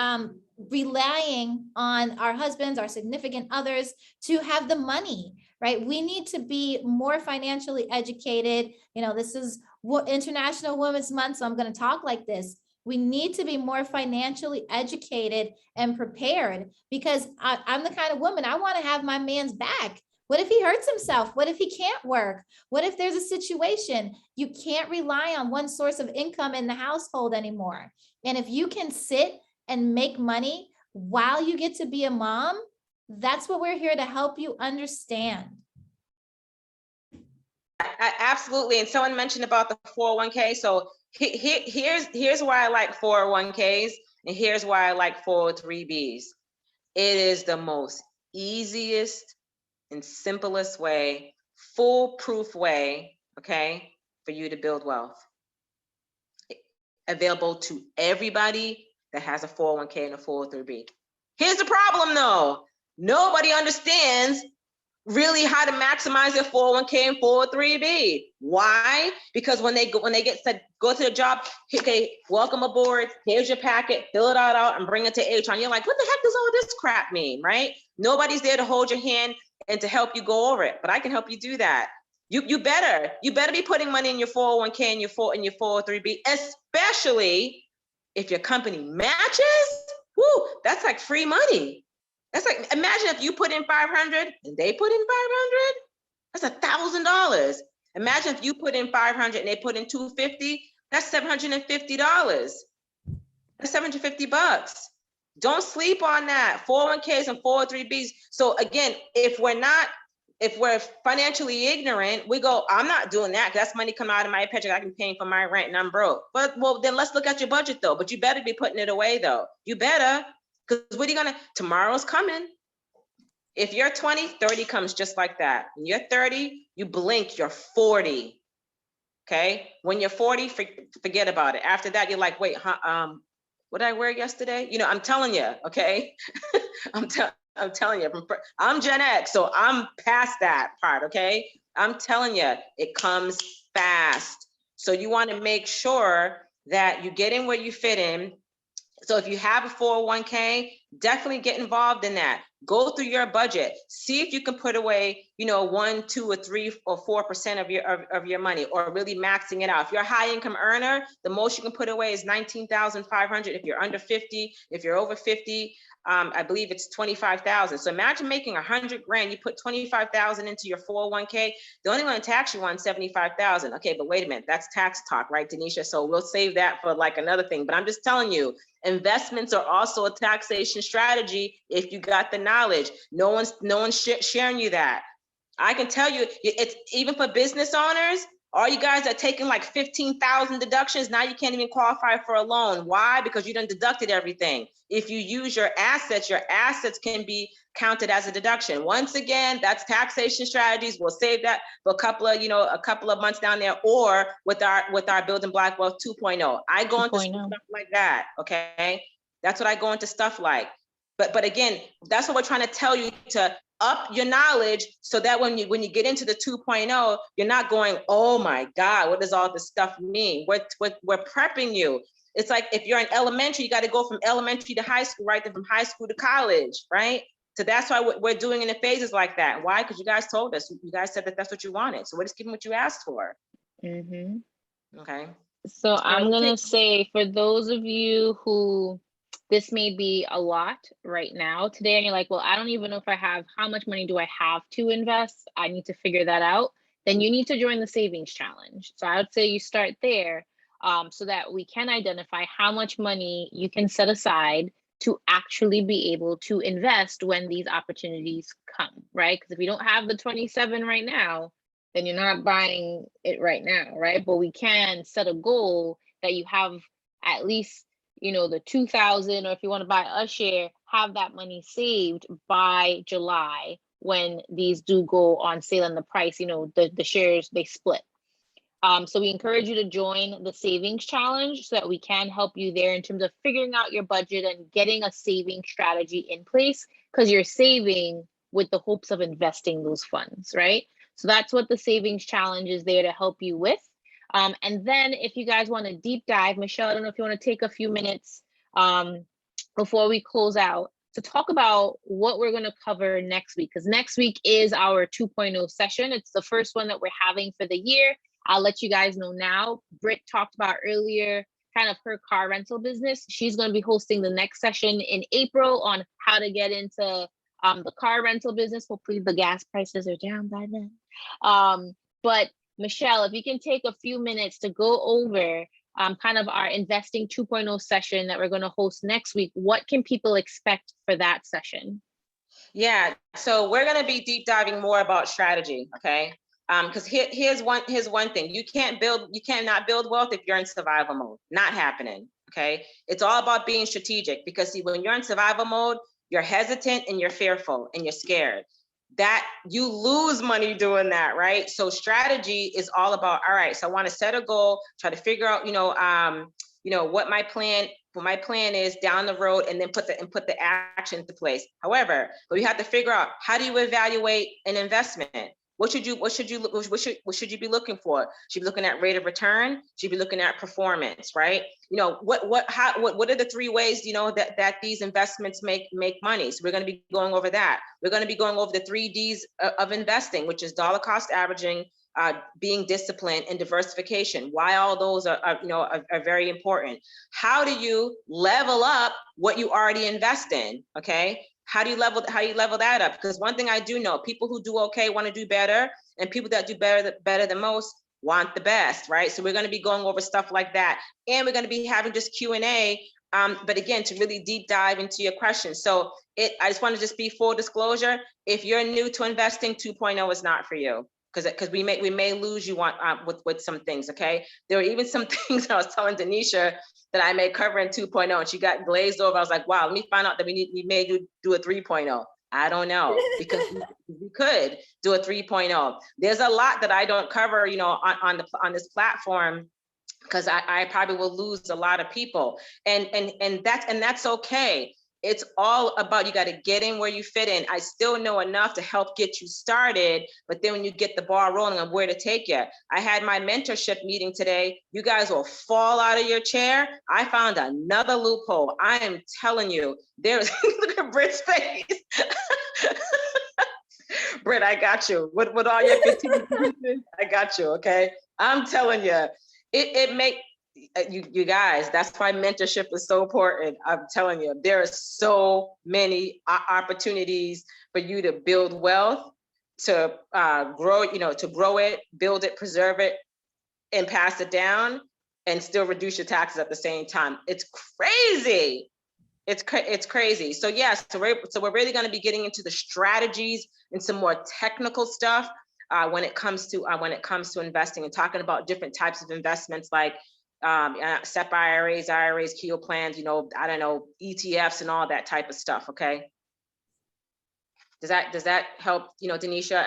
relying on our husbands, our significant others to have the money, right? We need to be more financially educated. You know, this is International Women's Month, so I'm going to talk like this. We need to be more financially educated and prepared, because I'm the kind of woman, I want to have my man's back. What if he hurts himself? What if he can't work? What if there's a situation? You can't rely on one source of income in the household anymore. And if you can sit and make money while you get to be a mom, that's what we're here to help you understand. Absolutely. And someone mentioned about the 401k. So here's why I like 401ks, and here's why I like 403bs. It is the most easiest and simplest way, foolproof way, okay, for you to build wealth. Available to everybody that has a 401k and a 403b. Here's the problem though. Nobody understands really how to maximize their 401k and 403b. Why? Because when they go to the job, okay, welcome aboard, here's your packet, fill it all out and bring it to HR. And you're like, what the heck does all this crap mean, right? Nobody's there to hold your hand and to help you go over it, but I can help you do that. You better be putting money in your 401k and your 403b, especially if your company matches. Whoo, that's like free money. That's like, imagine if you put in 500 and they put in 500, that's $1,000. Imagine if you put in 500 and they put in 250, that's $750. That's $750. Don't sleep on that. 401ks and 403bs. So again, if we're financially ignorant, we go, I'm not doing that. That's money coming out of my paycheck. I can pay for my rent and I'm broke. But well, then let's look at your budget though. But you better be putting it away though. You better, because what are you gonna, tomorrow's coming. If you're 20, 30 comes just like that. When you're 30, you blink, you're 40. Okay. When you're 40, forget about it. After that, you're like, wait, what did I wear yesterday? You know, I'm telling you, okay. I'm telling you, I'm Gen X, so I'm past that part, okay? I'm telling you, it comes fast. So you want to make sure that you get in where you fit in. So if you have a 401k, definitely get involved in that. Go through your budget. See if you can put away, you know, 1, 2, or 3, or 4% of your money, or really maxing it out. If you're a high income earner, the most you can put away is $19,500. If you're under 50, if you're over 50, I believe it's 25,000. So imagine making 100 grand. You put 25,000 into your 401k. They're only going to tax you on 75,000. Okay, but wait a minute, that's tax talk, right, Denisha? So we'll save that for like another thing. But I'm just telling you, investments are also a taxation strategy if you got the knowledge. No one's sharing you that. I can tell you, it's even for business owners. All you guys are taking like 15,000 deductions. Now you can't even qualify for a loan. Why? Because you done deducted everything. If you use your assets can be counted as a deduction. Once again, that's taxation strategies. We'll save that for a couple of months down there, or with our Building Black Wealth 2.0. I go into stuff like that. Okay, that's what I go into stuff like. But again, that's what we're trying to tell you, to up your knowledge, so that when you get into the 2.0, you're not going, oh my God, what does all this stuff mean? We're prepping you. It's like if you're in elementary, you got to go from elementary to high school, right? Then from high school to college, right? So that's why we're doing it in phases like that. Why? Because you guys told us. You guys said that that's what you wanted. So we're just giving what you asked for. Mm-hmm. Okay. So I'm going to say, for those of you who this may be a lot right now today, and you're like, well, I don't even know if I have, how much money do I have to invest? I need to figure that out. Then you need to join the savings challenge. So I would say you start there, so that we can identify how much money you can set aside to actually be able to invest when these opportunities come, right? Because if you don't have the 27 right now, then you're not buying it right now, right? But we can set a goal that you have at least, you know, the 2,000, or if you want to buy a share, have that money saved by July when these do go on sale and the price, you know, the shares, they split. So we encourage you to join the savings challenge so that we can help you there in terms of figuring out your budget and getting a saving strategy in place, because you're saving with the hopes of investing those funds, right? So that's what the savings challenge is there to help you with. And then if you guys want to deep dive, Michelle, I don't know if you want to take a few minutes before we close out to talk about what we're going to cover next week, because next week is our 2.0 session. It's the first one that we're having for the year. I'll let you guys know now. Britt talked about earlier kind of her car rental business. She's going to be hosting the next session in April on how to get into the car rental business. Hopefully the gas prices are down by then. But Michelle, if you can take a few minutes to go over kind of our Investing 2.0 session that we're going to host next week. What can people expect for that session? Yeah, so we're going to be deep diving more about strategy, okay? Because here's one thing: you cannot build wealth if you're in survival mode. Not happening. Okay, it's all about being strategic, because see, when you're in survival mode, you're hesitant and you're fearful and you're scared. That you lose money doing that, right? So strategy is all about, all right, so I want to set a goal, try to figure out, what my plan is down the road, and then put the action into place. However, we have to figure out, how do you evaluate an investment? What should you be looking for? Should you be looking at rate of return? Should you be looking at performance, right? What are the 3 ways, that these investments make money? So we're going to be going over that. We're going to be going over the 3 Ds of investing, which is dollar cost averaging, being disciplined, and diversification. Why all those are very important. How do you level up what you already invest in? Okay. How do you level that up? Because one thing I do know, people who do okay want to do better, and people that do better than most want the best, right? So we're going to be going over stuff like that, and we're going to be having just Q&A But again, to really deep dive into your questions. So I just want to just be full disclosure. If you're new to investing, 2.0 is not for you, because we may lose you on with some things. Okay, there were even some things I was telling Denisha that I may cover in 2.0, and she got glazed over. I was like, wow, let me find out that we may do a 3.0. I don't know, because we could do a 3.0. There's a lot that I don't cover, on this platform, because I probably will lose a lot of people, and that's okay. It's all about, you got to get in where you fit in. I still know enough to help get you started, but then when you get the ball rolling on where to take you. I had my mentorship meeting today. You guys will fall out of your chair. I found another loophole. I am telling you, there's look at Britt's face. Britt, I got you. With all your 15 pieces, I got you, okay? I'm telling you, it make you guys, that's why mentorship is so important. I'm telling you, there are so many opportunities for you to build wealth, to grow, to grow it, build it, preserve it, and pass it down, and still reduce your taxes at the same time. It's crazy. It's crazy. So yes, so we're really going to be getting into the strategies and some more technical stuff when it comes to investing, and talking about different types of investments, like SEP IRAs, Keogh plans, I don't know, ETFs and all that type of stuff. Okay. Does that help? Denisha,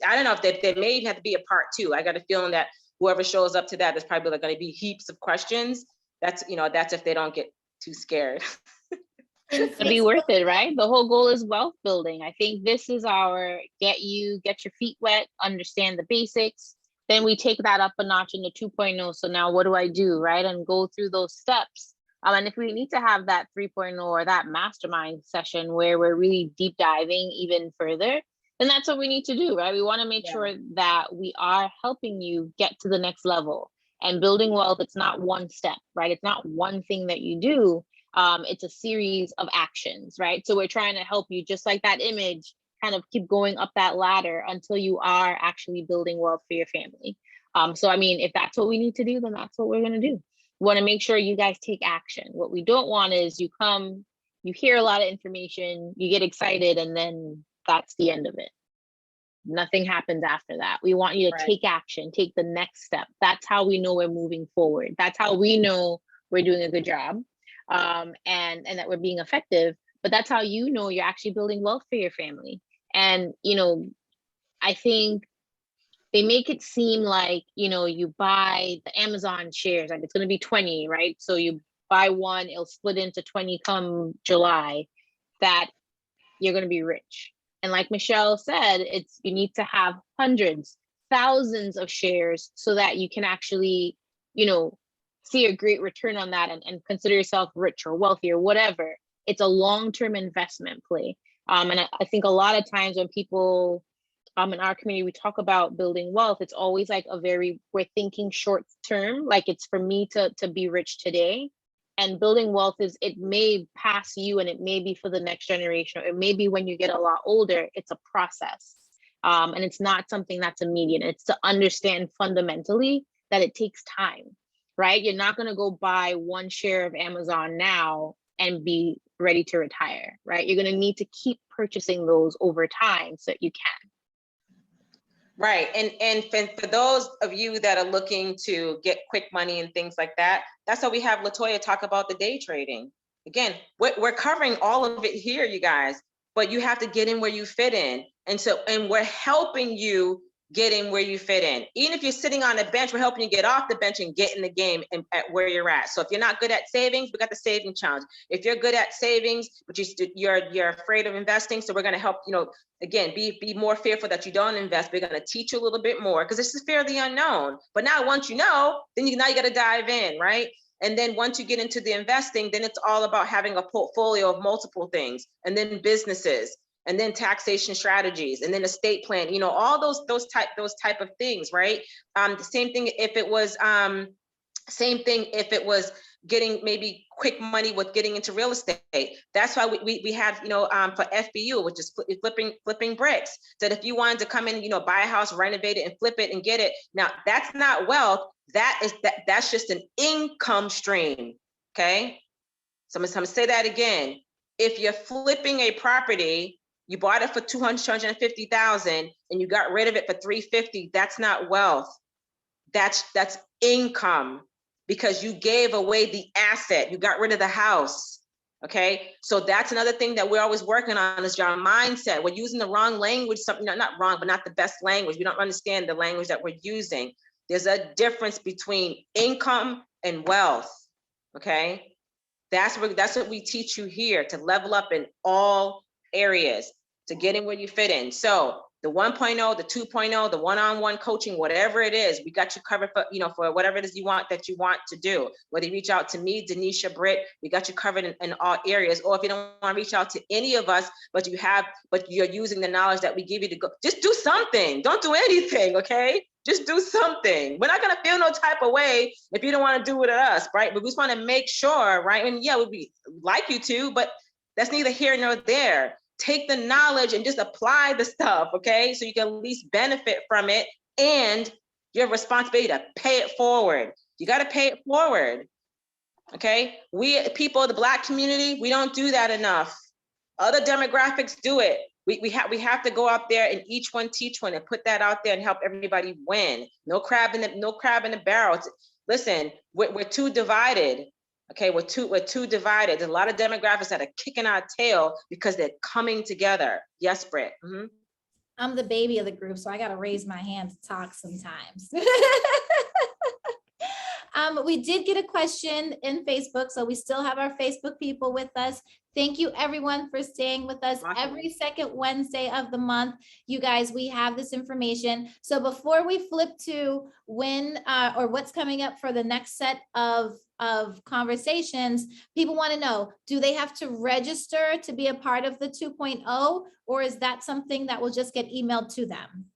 I don't know if there may have to be a part 2. I got a feeling that whoever shows up to that, there's probably going to be heaps of questions. That's if they don't get too scared. It's gonna be worth it, right? The whole goal is wealth building. I think this is our get your feet wet, understand the basics. Then we take that up a notch into 2.0. So now what do I do, right? And go through those steps. And if we need to have that 3.0 or that mastermind session where we're really deep diving even further, then that's what we need to do, right? We want to make sure that we are helping you get to the next level. And building wealth, it's not one step, right? It's not one thing that you do. It's a series of actions, right? So we're trying to help you, just like that image, kind of keep going up that ladder until you are actually building wealth for your family. So, I mean, if that's what we need to do, then that's what we're going to do. We want to make sure you guys take action. What we don't want is you come, you hear a lot of information, you get excited, and then that's the end of it. Nothing happens after that. We want you to take action, take the next step. That's how we know we're moving forward. That's how we know we're doing a good job. And that we're being effective, but that's how you're actually building wealth for your family. And I think they make it seem like you buy the Amazon shares, like it's going to be 20, right? So you buy one, it'll split into 20 come July, that you're going to be rich. And like Michelle said, you need to have hundreds, thousands of shares so that you can actually see a great return on that and consider yourself rich or wealthy or whatever. It's a long-term investment play. And I think a lot of times when people in our community, we talk about building wealth, it's always like we're thinking short term, like it's for me to be rich today. And building wealth it may pass you, and it may be for the next generation, or it may be when you get a lot older. It's a process. And it's not something that's immediate. It's to understand fundamentally that it takes time. Right? You're not going to go buy one share of Amazon now and be ready to retire, right? You're going to need to keep purchasing those over time so that you can. Right. And for those of you that are looking to get quick money and things like that, that's why we have LaToya talk about the day trading. Again, we're covering all of it here, you guys, but you have to get in where you fit in. And we're helping you get in where you fit in. Even if you're sitting on a bench, we're helping you get off the bench and get in the game and at where you're at. So if you're not good at savings, we got the saving challenge. If you're good at savings, but you're afraid of investing, so we're going to help, again, be more fearful that you don't invest. We're going to teach you a little bit more, because this is fairly unknown. But now once you know, then now you got to dive in, right? And then once you get into the investing, then it's all about having a portfolio of multiple things, and then businesses, and then taxation strategies, and then estate plan, all those type of things, right? The same thing if it was getting maybe quick money with getting into real estate. That's why we have, for FBU, which is flipping bricks, that if you wanted to come in, buy a house, renovate it and flip it and get it. Now that's not wealth. That's just an income stream. Okay. So I'm gonna say that again. If you're flipping a property, you bought it for 250,000 and you got rid of it for 350, that's not wealth. That's income, because you gave away the asset. You got rid of the house. Okay, so that's another thing that we're always working on is our mindset. We're using the wrong language, something not wrong, but not the best language. We don't understand the language that we're using. There's a difference between income and wealth. Okay, that's what we teach you here, to level up in all areas, to get in where you fit in. So the 1.0, the 2.0, the one-on-one coaching, whatever it is, we got you covered for, for whatever it is you want to do. Whether you reach out to me, Denisha, Britt, we got you covered in all areas. Or if you don't want to reach out to any of us, but you're using the knowledge that we give you to go, just do something. Don't do anything, okay? Just do something. We're not gonna feel no type of way if you don't want to do it with us, right? But we just want to make sure, right? And yeah, we'd like you to, but that's neither here nor there. Take the knowledge and just apply the stuff, okay? So you can at least benefit from it, and your responsibility to pay it forward. You got to pay it forward, okay? We people, the Black community, we don't do that enough. Other demographics do it. We have to go out there and each one teach one and put that out there and help everybody win. No crab in the barrel. Listen, we're too divided. Okay, we're too divided. There's a lot of demographics that are kicking our tail because they're coming together. Yes, Britt. Mm-hmm. I'm the baby of the group, so I got to raise my hand to talk sometimes. We did get a question in Facebook, so we still have our Facebook people with us. Thank you everyone for staying with us every second Wednesday of the month. You guys, we have this information. So before we flip to when or what's coming up for the next set of conversations, people want to know, do they have to register to be a part of the 2.0, or is that something that will just get emailed to them?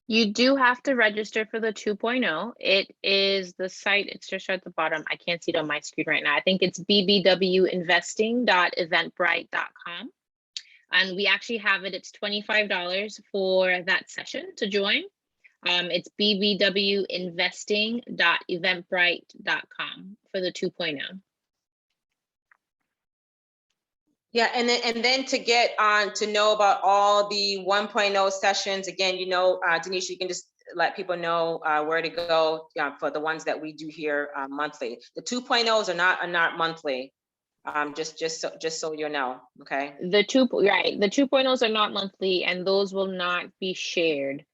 You do have to register for the 2.0. It is the site, it's just at the bottom. I can't see it on my screen right now. I think it's bbwinvesting.eventbrite.com. And we actually have it, it's $25 for that session to join. It's bbwinvesting.eventbrite.com for the 2.0. Yeah, and then to get on to know about all the 1.0 sessions, again, Denisha, you can just let people know where to go for the ones that we do here monthly. The 2.0s are not monthly. Just so you know, okay. The 2.0s are not monthly, and those will not be shared.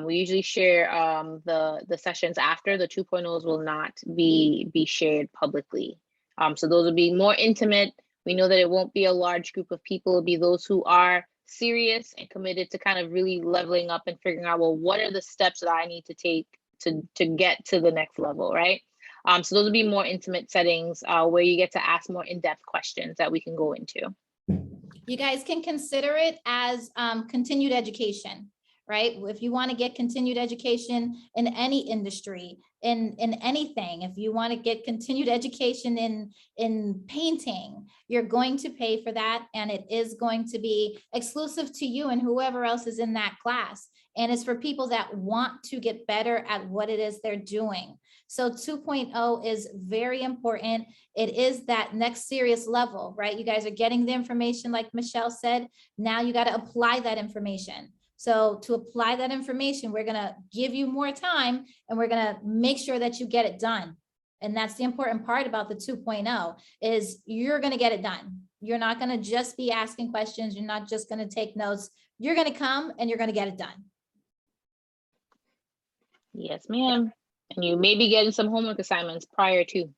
We usually share the sessions after. The 2.0s will not be shared publicly. So those will be more intimate. We know that it won't be a large group of people. It'll be those who are serious and committed to kind of really leveling up and figuring out, well, what are the steps that I need to take to get to the next level, right? So those will be more intimate settings where you get to ask more in-depth questions that we can go into. You guys can consider it as continued education, right? If you want to get continued education in any industry, in anything, if you want to get continued education in painting, you're going to pay for that, and it is going to be exclusive to you and whoever else is in that class. And it's for people that want to get better at what it is they're doing. So 2.0 is very important. It is that next serious level, right? You guys are getting the information like Michelle said. Now you got to apply that information. So to apply that information, we're going to give you more time, and we're going to make sure that you get it done. And that's the important part about the 2.0 is you're going to get it done. You're not going to just be asking questions. You're not just going to take notes. You're going to come and you're going to get it done. Yes, ma'am. And you may be getting some homework assignments prior to.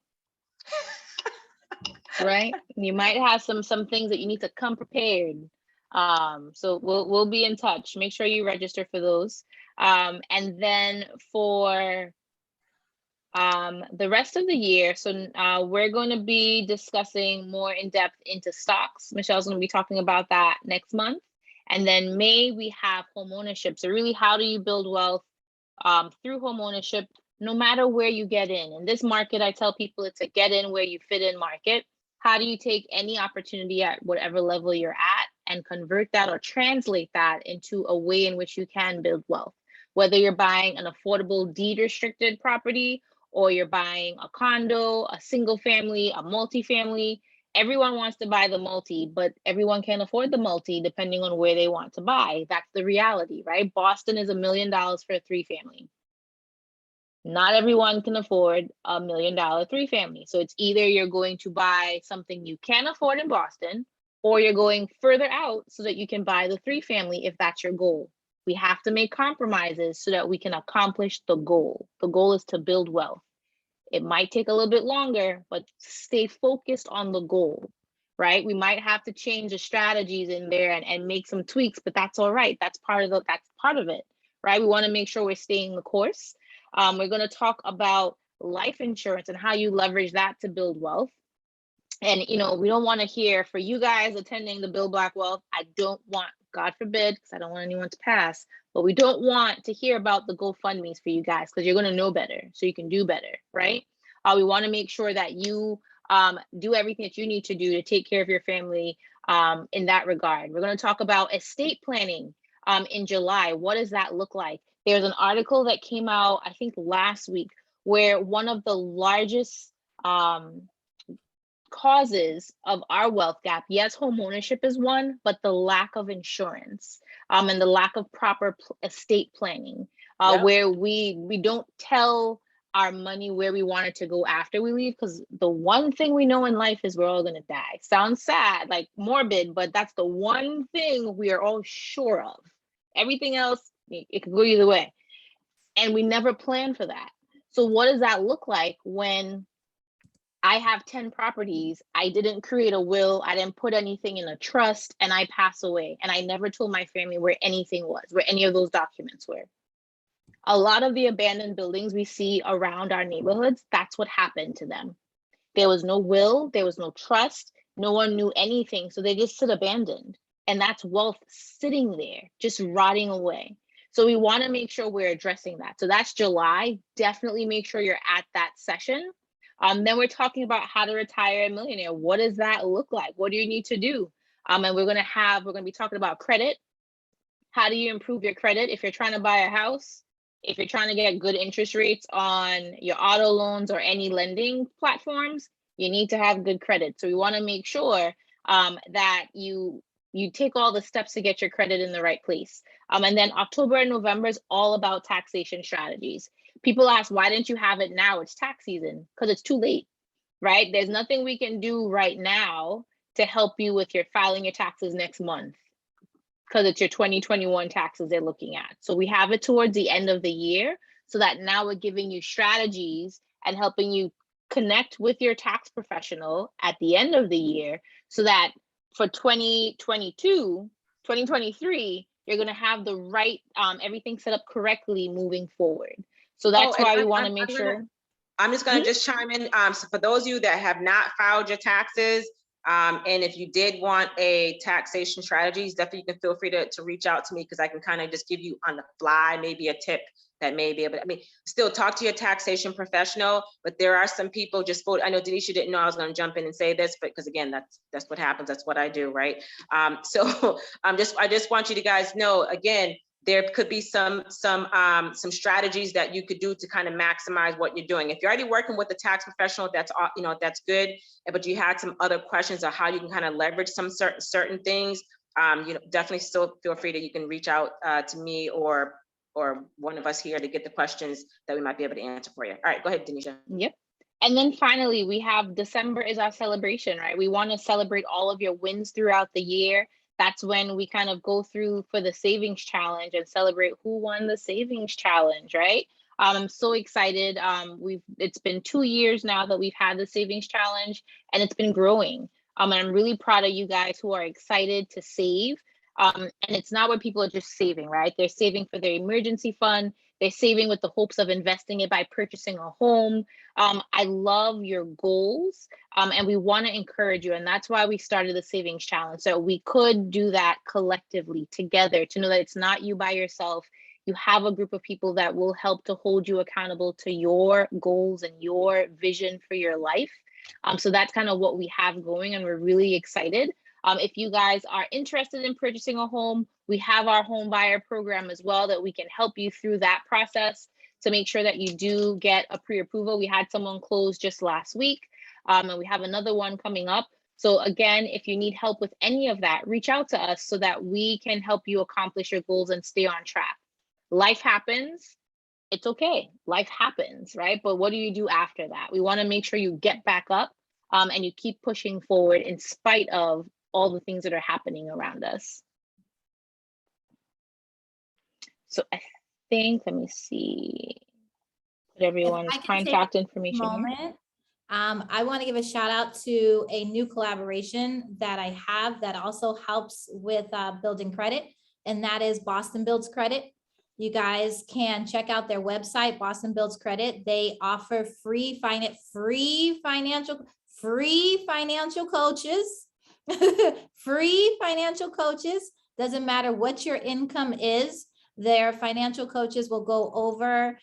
Right? You might have some things that you need to come prepared. So we'll be in touch. Make sure you register for those. And then for the rest of the year, so we're going to be discussing more in depth into stocks. Michelle's going to be talking about that next month. And then May, we have home ownership. So really, how do you build wealth through home ownership, no matter where you get in? In this market, I tell people it's a get in where you fit in market. How do you take any opportunity at whatever level you're at and convert that or translate that into a way in which you can build wealth? Whether you're buying an affordable deed restricted property or you're buying a condo, a single family, a multifamily. Everyone wants to buy the multi, but everyone can't afford the multi depending on where they want to buy. That's the reality, right? Boston is $1 million for a 3-family. Not everyone can afford $1 million 3-family. So it's either you're going to buy something you can afford in Boston, or you're going further out so that you can buy the 3-family if that's your goal. We have to make compromises so that we can accomplish the goal. The goal is to build wealth. It might take a little bit longer, but stay focused on the goal, right? We might have to change the strategies in there and make some tweaks, but that's all right. That's part of it, right? We want to make sure we're staying the course. We're going to talk about life insurance and how you leverage that to build wealth. And, we don't want to hear, for you guys attending the Build Black Wealth, I don't want, God forbid, because I don't want anyone to pass, but we don't want to hear about the GoFundMes for you guys, because you're going to know better, so you can do better, right? We want to make sure that you do everything that you need to do to take care of your family in that regard. We're going to talk about estate planning in July. What does that look like? There's an article that came out, I think last week, where one of the largest causes of our wealth gap, yes, home ownership is one, but the lack of insurance and the lack of proper estate planning, where we don't tell our money where we want it to go after we leave, because the one thing we know in life is we're all going to die. Sounds sad, like morbid, but that's the one thing we are all sure of. Everything else, it could go either way. And we never plan for that. So what does that look like when I have 10 properties, I didn't create a will, I didn't put anything in a trust, and I pass away, and I never told my family where anything was, where any of those documents were? A lot of the abandoned buildings we see around our neighborhoods, that's what happened to them. There was no will, there was no trust, no one knew anything, so they just sit abandoned. And that's wealth sitting there, just rotting away. So we want to make sure we're addressing that. So that's July. Definitely make sure you're at that session. Then we're talking about how to retire a millionaire. What does that look like? What do you need to do? And we're going to be talking about credit. How do you improve your credit if you're trying to buy a house? If you're trying to get good interest rates on your auto loans or any lending platforms, you need to have good credit. So we want to make sure that you take all the steps to get your credit in the right place. And then October and November is all about taxation strategies. People ask, why didn't you have it now? It's tax season. Because it's too late, right? There's nothing we can do right now to help you with your filing your taxes next month, because it's your 2021 taxes they're looking at. So we have it towards the end of the year, so that now we're giving you strategies and helping you connect with your tax professional at the end of the year, so that for 2023, you're going to have the right, everything set up correctly moving forward. So that's why we want to make sure. I'm just going to just chime in. So for those of you that have not filed your taxes, and if you did want a taxation strategies, definitely you can feel free to reach out to me, because I can kind of just give you on the fly, maybe a tip that may be able to, still talk to your taxation professional, but there are some people I know Denisha didn't know I was going to jump in and say this, but because again, that's what happens. That's what I do, right? So I just want you to guys know, again, there could be some strategies that you could do to kind of maximize what you're doing. If you're already working with a tax professional, that's good. But you had some other questions on how you can kind of leverage some certain things. Definitely still feel free you can reach out to me or one of us here to get the questions that we might be able to answer for you. All right, go ahead, Denisha. Yep. And then finally, we have December is our celebration, right? We want to celebrate all of your wins throughout the year. That's when we kind of go through for the savings challenge and celebrate who won the savings challenge, right? I'm so excited. It's been 2 years now that we've had the savings challenge, and it's been growing. And I'm really proud of you guys who are excited to save. And it's not where people are just saving, right? They're saving for their emergency fund. They're saving with the hopes of investing it by purchasing a home. I love your goals, and we want to encourage you. And that's why we started the savings challenge. So we could do that collectively together, to know that it's not you by yourself. You have a group of people that will help to hold you accountable to your goals and your vision for your life. So that's kind of what we have going, and we're really excited. If you guys are interested in purchasing a home, we have our home buyer program as well, that we can help you through that process. to make sure that you do get a pre-approval. We had someone close just last week, and we have another one coming up. So again, if you need help with any of that, reach out to us so that we can help you accomplish your goals and stay on track. Life happens. It's okay. Life happens, right? But what do you do after that? We want to make sure you get back up and you keep pushing forward in spite of all the things that are happening around us. So I think, let me see, put everyone's contact information here. Moment. I want to give a shout out to a new collaboration that I have that also helps with building credit, and that is Boston Builds Credit. You guys can check out their website, Boston Builds Credit. They offer free financial coaches, free financial coaches. Doesn't matter what your income is. Their financial coaches will go over,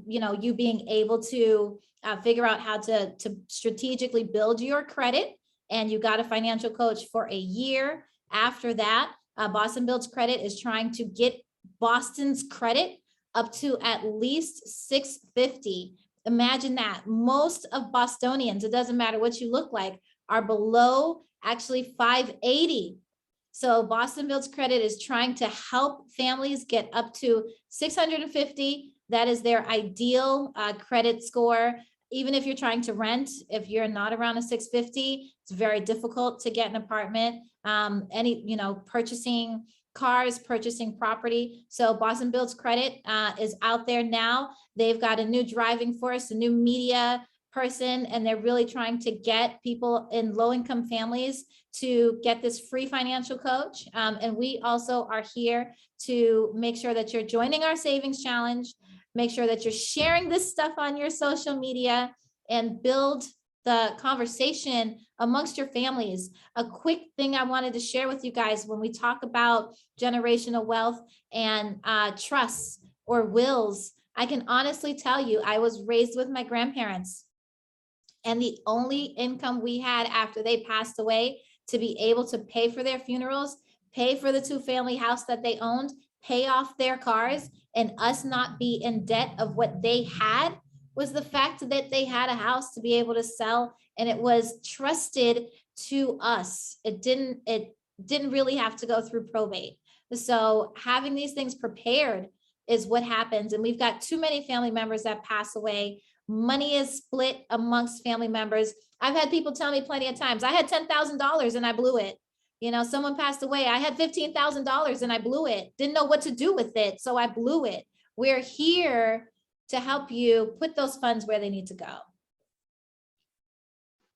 you being able to figure out how to strategically build your credit. And you got a financial coach for a year. After that, Boston Builds Credit is trying to get Boston's credit up to at least 650. Imagine that. Most of Bostonians, it doesn't matter what you look like, are below actually 580. So Boston Builds Credit is trying to help families get up to 650. That is their ideal credit score. Even if you're trying to rent, if you're not around a 650, it's very difficult to get an apartment. Purchasing cars, purchasing property. So Boston Builds Credit is out there now. They've got a new driving force, a new media person, and they're really trying to get people in low-income families to get this free financial coach. And we also are here to make sure that you're joining our savings challenge, make sure that you're sharing this stuff on your social media, and build the conversation amongst your families. A quick thing I wanted to share with you guys when we talk about generational wealth and trusts or wills, I can honestly tell you, I was raised with my grandparents, and the only income we had after they passed away to be able to pay for their funerals, pay for the 2-family house that they owned, pay off their cars, and us not be in debt of what they had, was the fact that they had a house to be able to sell, and it was trusted to us. It didn't really have to go through probate. So having these things prepared is what happens. And we've got too many family members that pass away. Money is split amongst family members. I've had people tell me plenty of times, I had $10,000 and I blew it. Someone passed away. I had $15,000 and I blew it. Didn't know what to do with it, so I blew it. We're here to help you put those funds where they need to go.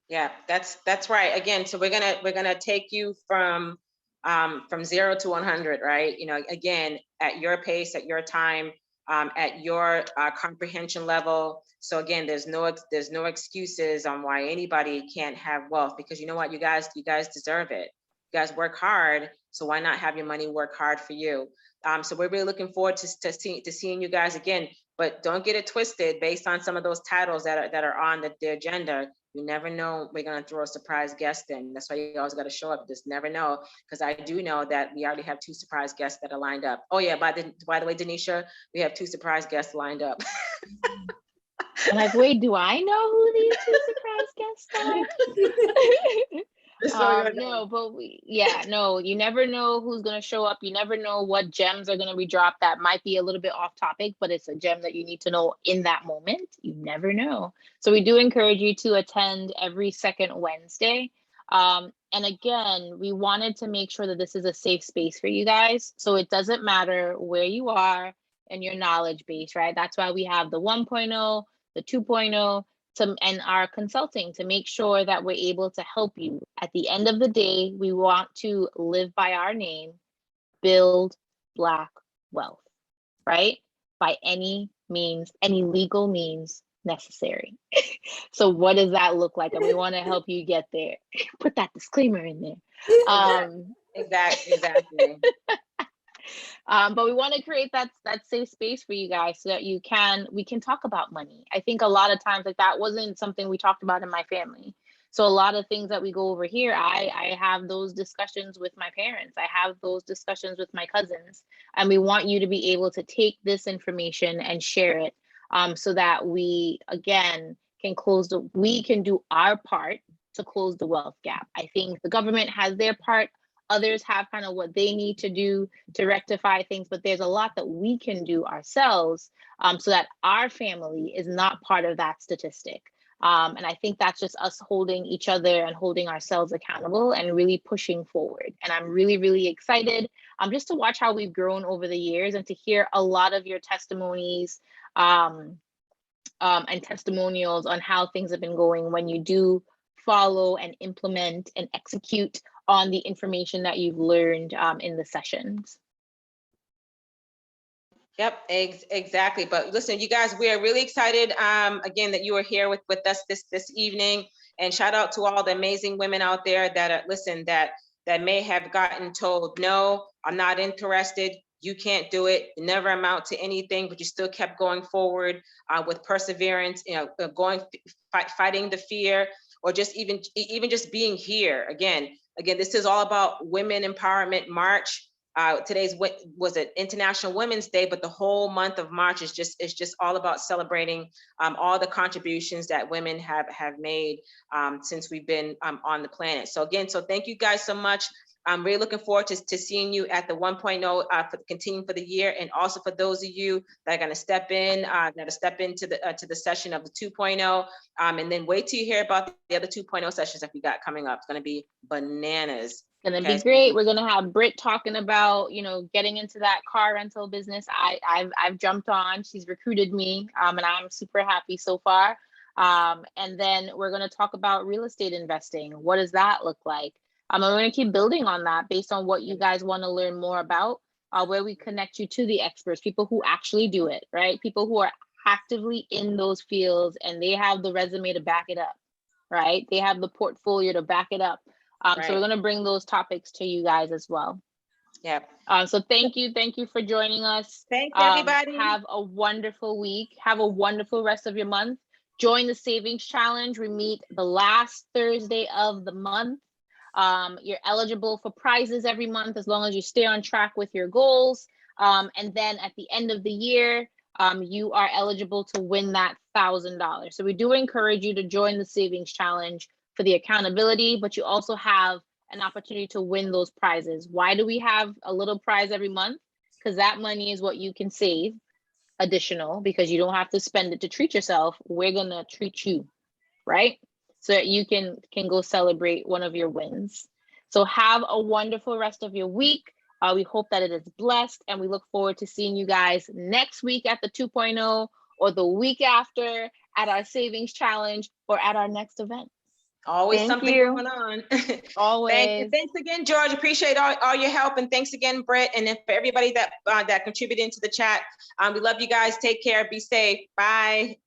Yeah, that's right. Again, so we're gonna take you from 0 to 100, right? Again, at your pace, at your time, at your comprehension level. So again, there's no excuses on why anybody can't have wealth, because you know what, you guys deserve it. You guys work hard, so why not have your money work hard for you? So we're really looking forward to seeing you guys again. But don't get it twisted based on some of those titles that are on the agenda. You never know, we're gonna throw a surprise guest in. That's why you always gotta show up. Just never know, because I do know that we already have 2 surprise guests that are lined up. Oh yeah, by the way, Denisha, we have 2 surprise guests lined up. I'm like, wait, do I know who these 2 surprise guests are? No, but you never know who's going to show up. You never know what gems are going to be dropped that might be a little bit off topic, but it's a gem that you need to know in that moment. You never know. So we do encourage you to attend every second Wednesday. And again, we wanted to make sure that this is a safe space for you guys. So it doesn't matter where you are in your knowledge base, right? That's why we have the 1.0, the 2.0, and our consulting to make sure that we're able to help you. At the end of the day, we want to live by our name, build Black wealth, right? By any means, any legal means necessary. So what does that look like? And we want to help you get there. Put that disclaimer in there. Exactly. But we want to create that safe space for you guys so that we can talk about money. I think a lot of times, like, that wasn't something we talked about in my family. So a lot of things that we go over here, I have those discussions with my parents. I have those discussions with my cousins, and we want you to be able to take this information and share it so that we, again, we can do our part to close the wealth gap. I think the government has their part. Others have kind of what they need to do to rectify things, but there's a lot that we can do ourselves so that our family is not part of that statistic. And I think that's just us holding each other and holding ourselves accountable and really pushing forward. And I'm really, really excited just to watch how we've grown over the years and to hear a lot of your testimonies and testimonials on how things have been going when you do follow and implement and execute on the information that you've learned in the sessions. Yep, exactly. But listen, you guys, we are really excited again that you are here with us this evening. And shout out to all the amazing women out there that are that may have gotten told, no, I'm not interested. You can't do it. It never amount to anything, but you still kept going forward with perseverance, fighting the fear, or just even just being here. Again, this is all about Women Empowerment March. Today's was it International Women's Day, but the whole month of March is just all about celebrating all the contributions that women have made since we've been on the planet. So again, thank you guys so much. I'm really looking forward to seeing you at the 1.0 for continuing for the year, and also for those of you that are going to step into the session of the 2.0, and then wait till you hear about the other 2.0 sessions that we got coming up. It's going to be bananas. It's gonna be great. We're gonna have Britt talking about, getting into that car rental business. I've jumped on. She's recruited me, and I'm super happy so far. And then we're gonna talk about real estate investing. What does that look like? And we're gonna keep building on that based on what you guys want to learn more about, where we connect you to the experts, people who actually do it, right? People who are actively in those fields and they have the resume to back it up, right? They have the portfolio to back it up. Right. So we're going to bring those topics to you guys as well. Yeah. So thank you for joining us. Thanks, everybody. Have a wonderful week. Have a wonderful rest of your month. Join the Savings Challenge. We meet the last Thursday of the month. You're eligible for prizes every month as long as you stay on track with your goals. And then at the end of the year, you are eligible to win that $1,000. So we do encourage you to join the Savings Challenge for the accountability, but you also have an opportunity to win those prizes. Why do we have a little prize every month? Because that money is what you can save additional, because you don't have to spend it to treat yourself. We're gonna treat you, right? So that you can go celebrate one of your wins. So have a wonderful rest of your week. We hope that it is blessed, and we look forward to seeing you guys next week at the 2.0, or the week after at our Savings Challenge, or at our next event. Always something going on. Always. Thanks again, George. Appreciate all your help, and thanks again, Britt, and then for everybody that contributed into the chat. We love you guys. Take care. Be safe. Bye.